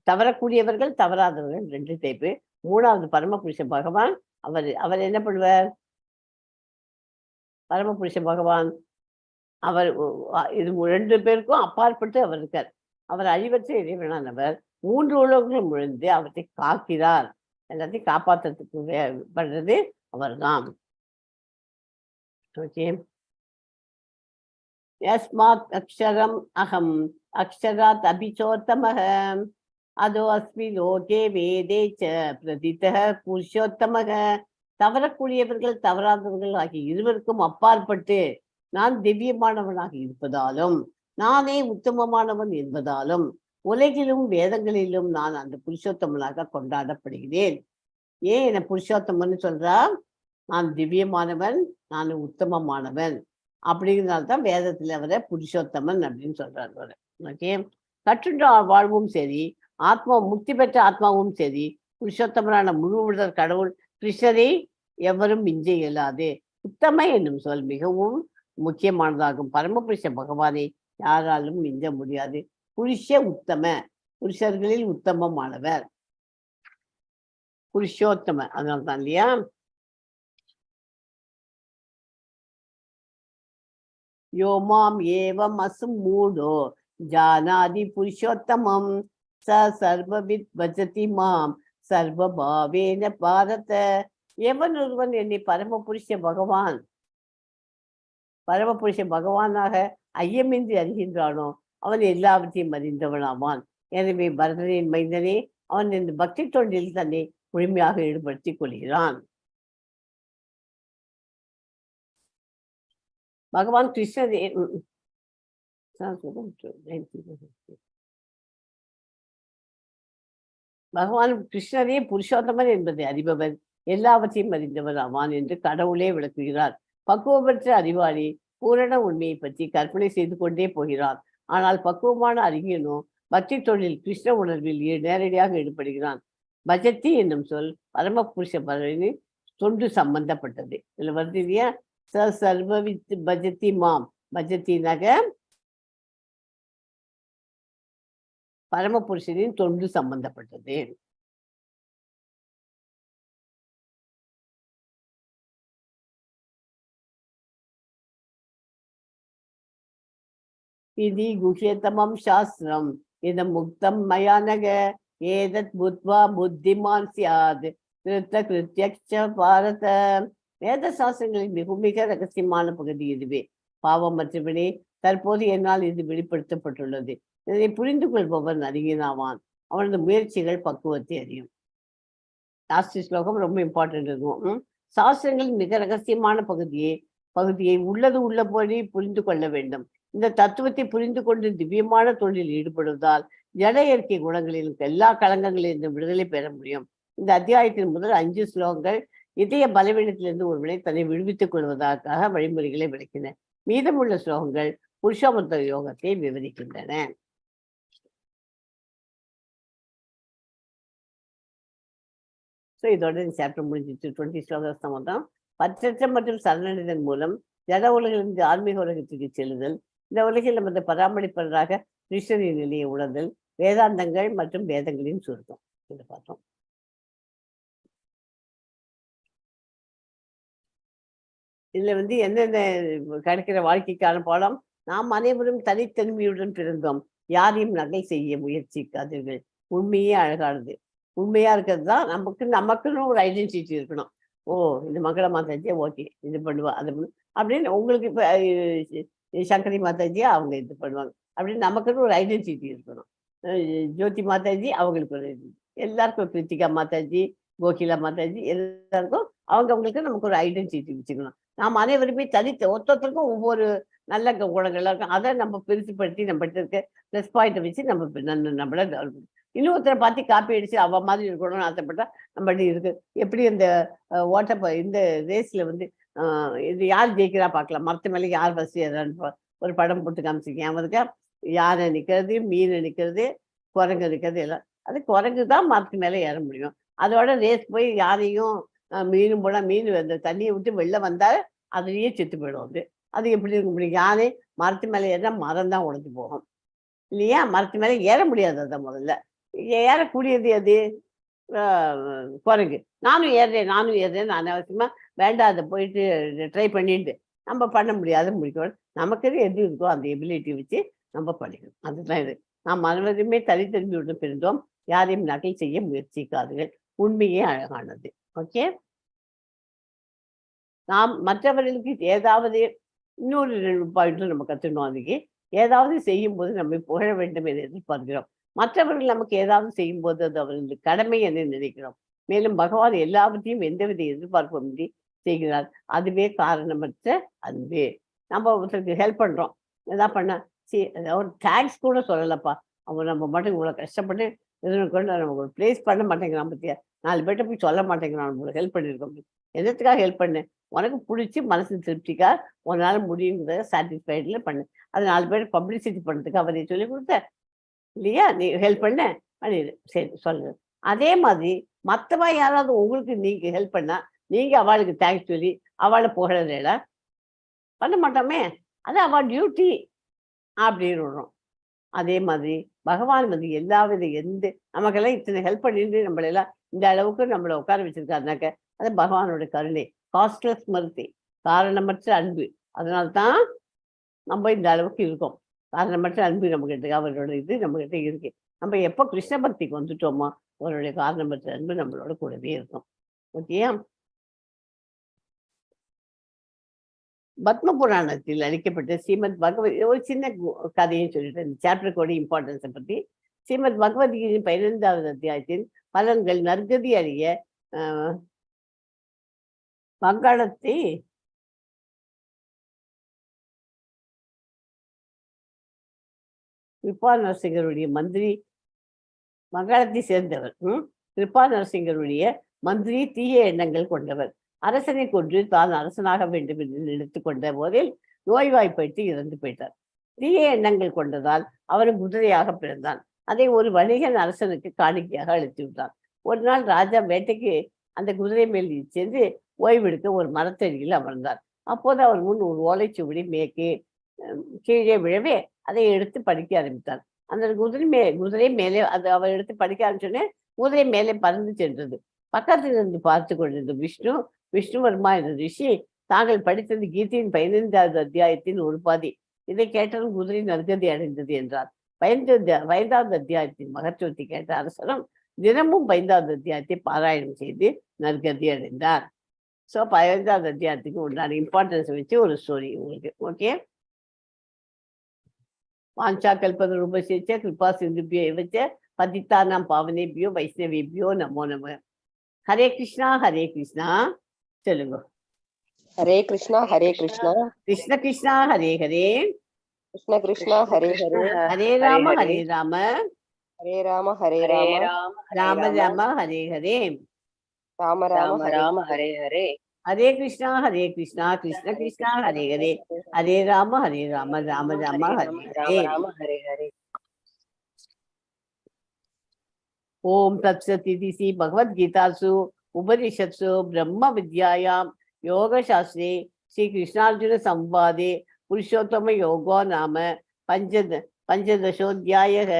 தவறக்கூடியவர்கள், தவறாதவர்கள் 2 டைப்பு. 3வது பரமபுருஷ பகவான். அவர் என்ன பண்ணுவார்? பரமபுருஷ பகவான் அவர் இது 2 பேருக்கும் அப்பாற்பட்டு அவர் இருக்கார். அவர் அழிவற்ற இறைவனானவர் 3 உலகங்களும் நுழைந்து அவற்றை காக்கிறார். எல்லாத்தையும் காப்பாற்றுறதுக்கு பண்றது அவர் தான். ஓகே. யஸ்மாத் அக்ஷரம் அகம் அக்ஷராத் அபிச்சோத்தமஹ அதோ அஸ்மி லோகே வேதே ச பிரதிதஹ புருஷோத்தமஹ. தவறக்கூடியவர்கள் தவறாதவர்கள் ஆகிய இருவருக்கும் அப்பாற்பட்டு நான் திவ்யமானவனாக இருப்பதாலும் நானே உத்தமமானவன் என்பதாலும் உலகிலும் வேதங்களிலும் நான் அந்த புருஷோத்தமனாக கொண்டாடப்படுகிறேன். ஏன் என்ன புருஷோத்தமன் சொல்றா? நான் திவ்யமானவன், நான் உத்தமமானவன். அப்படிங்கிறதுனால்தான் வேதத்துல அவரை புருஷோத்தமன் அப்படின்னு சொல்றாரு. ஓகே. கற்றுண்ட வாழ்வும் சரி, முக்தி பெற்ற ஆத்மாவும் சரி, புருஷோத்தமனான முழுமுதற் கடவுள் கிருஷ்ணரை எவரும் மிஞ்ச இயலாது. உத்தம என்னும் சொல் மிகவும் முக்கியமானதாகும். பரமபுருஷ பகவானை யாராலும் மிஞ்ச முடியாது. உத்தம, புருஷர்களில் உத்தமமானவர் புருஷோத்தம. அதனால்தான் இல்லையா? யோமாம் ஏவம் அசும் மூடோ ஜானாதி புருஷோத்தமம் ச சர்வவித் பஜதி மாம் சர்வபாவேன பாரத. எவன் ஒருவன் என்னை பரமபுருஷ பகவானாக ஐயமின்றி அறிகின்றானோ அவன் எல்லாவற்றையும் அறிந்தவனாவான். எனவே பரதனின் மைந்தனே, அவன் இந்த பக்தி தொண்டில் தன்னை முழுமையாக ஈடுபடுத்திக் கொள்கிறான். பகவான் கிருஷ்ணரே புருஷோத்தமன் என்பதை அறிபவர் எல்லாவற்றையும் அறிந்தவர் ஆவான் என்று கடவுளே விளக்குகிறார். பக்குவமற்ற அறிவாளி பூரண உண்மையை பற்றி கற்பனை செய்து கொண்டே போகிறான். ஆனால் பக்குவமான அறிஞனோ பக்தி தொழில் கிருஷ்ண உணர்வில் நேரடியாக ஈடுபடுகிறான். பஜத்தி என்னும் சொல் பரமபுருஷ பகவானின் தொண்டு சம்பந்தப்பட்டது. இதுல வருது இல்லையா? சர்வவித் பஜத்தி மாம். பஜத்தினாக பரமபுருஷனின் தொண்டு சம்பந்தப்பட்டது. இது குஹ்யதமம் சாஸ்திரம் இதம் முக்தம் மயானக ஏதத் புத்வா புத்திமான் சியாத் கிருத்த கிருத்யக்ஷ பாரத. வேத சாஸ்திரங்களின் மிக ரகசியமான பகுதி இதுவே. பாவமற்றவனே, தற்போது என்னால் இது வெளிப்படுத்தப்பட்டுள்ளது. இதனை புரிந்து கொள்பவன் அறிஞனாவான். அவனது முயற்சிகள் பக்குவத்தை அறியும். லாஸ்ட் ஸ்லோகம் ரொம்ப இம்பார்ட்டன்ட் இருக்கும். சாஸ்திரங்களின் மிக ரகசியமான பகுதியை உள்ளது உள்ளபடி புரிந்து கொள்ள வேண்டும். இந்த தத்துவத்தை புரிந்து கொண்டு திவ்யமான தொழிலில் ஈடுபடுவதால் ஜட இயற்கை குணங்களிலும் எல்லா களங்கங்களிலிருந்து விடுதலை பெற முடியும். இந்த அத்தியாயத்தின் முதல் 5 ஸ்லோகங்கள் இதய பலவீனத்திலிருந்து ஒருவனை தன்னை விடுவித்துக் கொள்வதற்காக வழிமுறைகளை விளக்கின. மீதமுள்ள ஸ்லோகங்கள் புருஷோத்தம யோகத்தை விவரிக்கின்றன. இதோட சாப்டர் முடிஞ்சிச்சு. 20 ஸ்லோகஸ் தான். பற்றற்ற மற்றும் சரணடைதன் மூலம் ஜட உலகிலிருந்து ஆன்மீக உலகத்திற்கு செல்லுதல், இந்த உலகில் நமது பராமரிப்பதாக கிருஷ்ணரின் நிலையை உணர்தல், வேதாந்தங்கள் மற்றும் வேதங்களின் சுருக்கம் இதை பார்த்தோம். இதுல வந்து என்னென்ன கிடைக்கிற வாழ்க்கைக்கான பாடம், நாம் அனைவரும் தனித்தன்மையுடன் பிறந்தோம், யாரையும் நகை செய்ய முயற்சிக்காதீர்கள். உண்மையே அழகானது. உண்மையா இருக்கிறது தான் நமக்குன்னு ஒரு ஐடென்டிட்டி இருக்கணும். ஓ, இந்த மங்கள மாதாஜி ஓகே, இது பண்ணுவா, அது அப்படின்னு. உங்களுக்கு இப்ப சங்கரி மாதாஜி அவங்க இது பண்ணுவாங்க அப்படின்னு நமக்குன்னு ஒரு ஐடென்டிட்டி இருக்கணும். ஜோதி மாதாஜி அவங்களுக்கு ஒரு எல்லாருக்கும், கிருத்திகா மாதாஜி, கோகிலா மாதாஜி எல்லாருக்கும் அவங்களுக்கு நமக்கு ஒரு ஐடென்டிட்டி வச்சுக்கணும். நாம் அனைவருமே ஒருத்தருக்கும் ஒவ்வொரு நல்ல குணங்கள்லாம் இருக்கும். அதை நம்ம பெருசுப்படுத்தி நம்மகிட்ட இருக்க ப்ளஸ் பாயிண்ட்டை வச்சு நம்மள இன்னொருத்தரை பார்த்து காப்பி அடிச்சு அவ மாதிரி இருக்கணும்னு ஆசைப்பட்டா நம்மகிட்ட இருக்கு. எப்படி இந்த இந்த ரேஸ்ல வந்து இது யார் ஜெயிக்கிறா பார்க்கலாம், மரத்து மேலே யார் ஃபர்ஸ்ட் ஏறான்னு ஒரு படம் போட்டு காமிச்சிருக்கேன். அவருக்கு யானை நிற்கிறது, மீன் நிற்கிறது, குரங்கு நிற்கிறது எல்லாம். அது குரங்கு தான் மரத்து மேலே ஏற முடியும். அதோட ரேஸ் போய் யாரையும் மீனும் போல மீன் அந்த தண்ணியை விட்டு வெளில வந்தால் அதுலேயே செத்து போயிடும். அது எப்படி இருக்க முடியும்? யானை மரத்து மேலே ஏறினா மரம் தான் உடைஞ்சு போகும் இல்லையா? மரத்து மேலே ஏற முடியாது. அதான் முதல்ல ஏறக்கூடியது அது குரங்கு. நானும் ஏறுறேன் நான் அவசியமா வேண்டாம், அதை போயிட்டு ட்ரை பண்ணிட்டு நம்ம பண்ண முடியாத முடிக்கணும். நமக்கு எது இருக்கோ அந்த எபிலிட்டி வச்சு நம்ம பண்ணிக்கணும். அதுதான் இது. நாம் அனைவருமே தனித்தன்மையுடன் பிறந்தோம், யாரையும் நகை செய்ய முயற்சிக்காதீர்கள், உண்மையே அழகானது. ஓகே, நாம் மற்றவர்களுக்கு ஏதாவது இன்னொரு 2 பாயிண்ட்டும் நம்ம கற்றுக்கணும். அதுக்கு ஏதாவது செய்யும்போது நம்ம புகழ வேண்டும் என்று எதிர்பார்க்கிறோம். மற்றவர்கள் நமக்கு ஏதாவது செய்யும்போது அது அவர்களுக்கு கடமை என்று நினைக்கிறோம். மேலும் பகவான் எல்லாவற்றையும் எந்தவித எதிர்பார்ப்புமின்றி செய்கிறார். அதுவே காரணமற்ற அன்பு. நம்ம ஒருத்தருக்கு ஹெல்ப் பண்றோம், எதா பண்ண ஒரு தேங்க்ஸ் கூட சொல்லலப்பா, அவங்க நம்ம மட்டும் இவ்வளோ கஷ்டப்பட்டு கொண்டு நமக்கு ஒரு பிளேஸ் பண்ண மாட்டேங்கிறான் பத்தியா, 4 பேர்ட்ட போய் சொல்ல மாட்டேங்கிறான் நம்மளுக்கு ஹெல்ப் பண்ணியிருக்கோம். எதுக்காக ஹெல்ப் பண்ணு? உனக்கு பிடிச்சி மனசு திருப்திக்கா உன்னால முடியுங்கிறத சாட்டிஸ்ஃபைடில் பண்ணு. அது 4 பேர் பப்ளிசிட்டி பண்ணுறதுக்கு அவரை சொல்லி கொடுத்த இல்லையா? நீ ஹெல்ப் பண்ண பண்ணிடு, சரி சொல்லுங்க. அதே மாதிரி மற்றவா யாராவது உங்களுக்கு நீங்க ஹெல்ப் பண்ணா நீங்க அவளுக்கு தேங்க்ஸ் சொல்லி அவளை புகழல பண்ண மாட்டோமே, அது அவள் டியூட்டி அப்படின்னு விடுறோம். அதே மாதிரி பகவான் வந்து நமக்கெல்லாம் இத்தனை ஹெல்ப் பண்ணிட்டு நம்மளெல்லாம் இந்த அளவுக்கு நம்மளை உட்கார வச்சிருக்காருனாக்க அது பகவானோட கருணை, காஸ்ட்லெஸ் மருத்தி, காரணமற்ற அன்பு. அதனால்தான் நம்ம இந்த அளவுக்கு இருக்கோம். காரணமற்ற அன்பு நம்மகிட்ட, அவரோட இது நம்மகிட்ட இருக்கு. நம்ம எப்போ கிருஷ்ண பக்திக்கு வந்துட்டோமோ அவருடைய காரணமற்ற அன்பு நம்மளோட கூடவே இருக்கும். ஓகேயா? பத்ம புராணத்தில் அளிக்கப்பட்ட ஸ்ரீமத் பகவத் ஒரு சின்ன கதையை சொல்லிட்டு இந்த சாப்டருக்கோட இம்பார்ட்டன்ஸை பற்றி. ஸ்ரீமத் பகவத்கீதையின் 15வது அத்தியாயத்தின் பலன்கள் நற்கதி அறிய வங்காளத்தை கிருபா நரசிங்கருடைய மந்திரி, வங்காளத்தை சேர்ந்தவர். கிருபா நரசிங்கருடைய மந்திரி தீய எண்ணங்கள் கொண்டவர். அரசனை கொன்று தான் அரசனாக வேண்டும் என்று நினைத்து கொண்ட போதில் நோய்வாய்ப்பட்டு இறந்து போயிட்டார். தீய எண்ணங்கள் கொண்டதால் அவர் குதிரையாக பிறந்தான். அதை ஒரு வணிகன் அரசனுக்கு காணிக்கையாக அளித்து விட்டார். ஒரு நாள் ராஜா வேட்டைக்கு அந்த குதிரை மேல் சென்று ஓய்வெடுக்க ஒரு மரத்தடியில் அமர்ந்தார். அப்போது அவர் முன் ஒரு ஓலைச்சுவடி கீழே விழவே அதை எடுத்து படிக்க ஆரம்பித்தார். அந்த குதிரை மேலே அது அவர் எடுத்து படிக்க ஆரம்பிச்சோடனே குதிரை மேலே பறந்து சென்றது. பக்கத்தில் இருந்து பார்த்து கொண்டிருந்த விஷ்ணுவர்மா என்ற ரிஷி, தாங்கள் படித்தது கீதையின் 15வது அத்தியாயத்தின் ஒரு பாதி. இதை கேட்டதும் குதிரை நற்கதி அடைந்தது என்றார். 15வது அத்தியாயத்தின் மகத்துவத்தை கேட்ட அரசரும் தினமும் 15வது அத்தியாயத்தை பாராயணம் செய்து நற்கதி அடைந்தார். ஸோ 15வது அத்தியாயத்துக்கு உண்டான இம்பார்ட்டன்ஸ் வச்சு ஒரு ஸ்டோரி உங்களுக்கு. ஓகே, வாஞ்சா கல்பதரூபசிச்ச கிருபா சிந்துபியோ வச்ச பதித்தானாம் பாவனேபியோ வைஷ்ணவேபியோ நமோ நம. ஹரே கிருஷ்ணா சொல்லுங்க. ஹரே கிருஷ்ணா கிருஷ்ண கிருஷ்ணா ஹரே ஹரே, கிருஷ்ண கிருஷ்ணா ஹரே ஹரே, ஹரே ராம ஹரே ராம, ஹரே ராம ராம ராம ஹரே ஹரே, ராம ராம ஹரே ஹரே. ஹரே கிருஷ்ணா கிருஷ்ண கிருஷ்ணா ஹரே ஹரே, ஹரே ராம ராம ராம ஹரே ஹரே. ओम तत्सत् इति श्री भगवद्गीतासु उपनिषत्सु ब्रह्म विद्यायां योगशास्त्रे श्री कृष्णार्जुन संवादे पुरुषोत्तम योगो नाम पंचदशोऽध्यायः।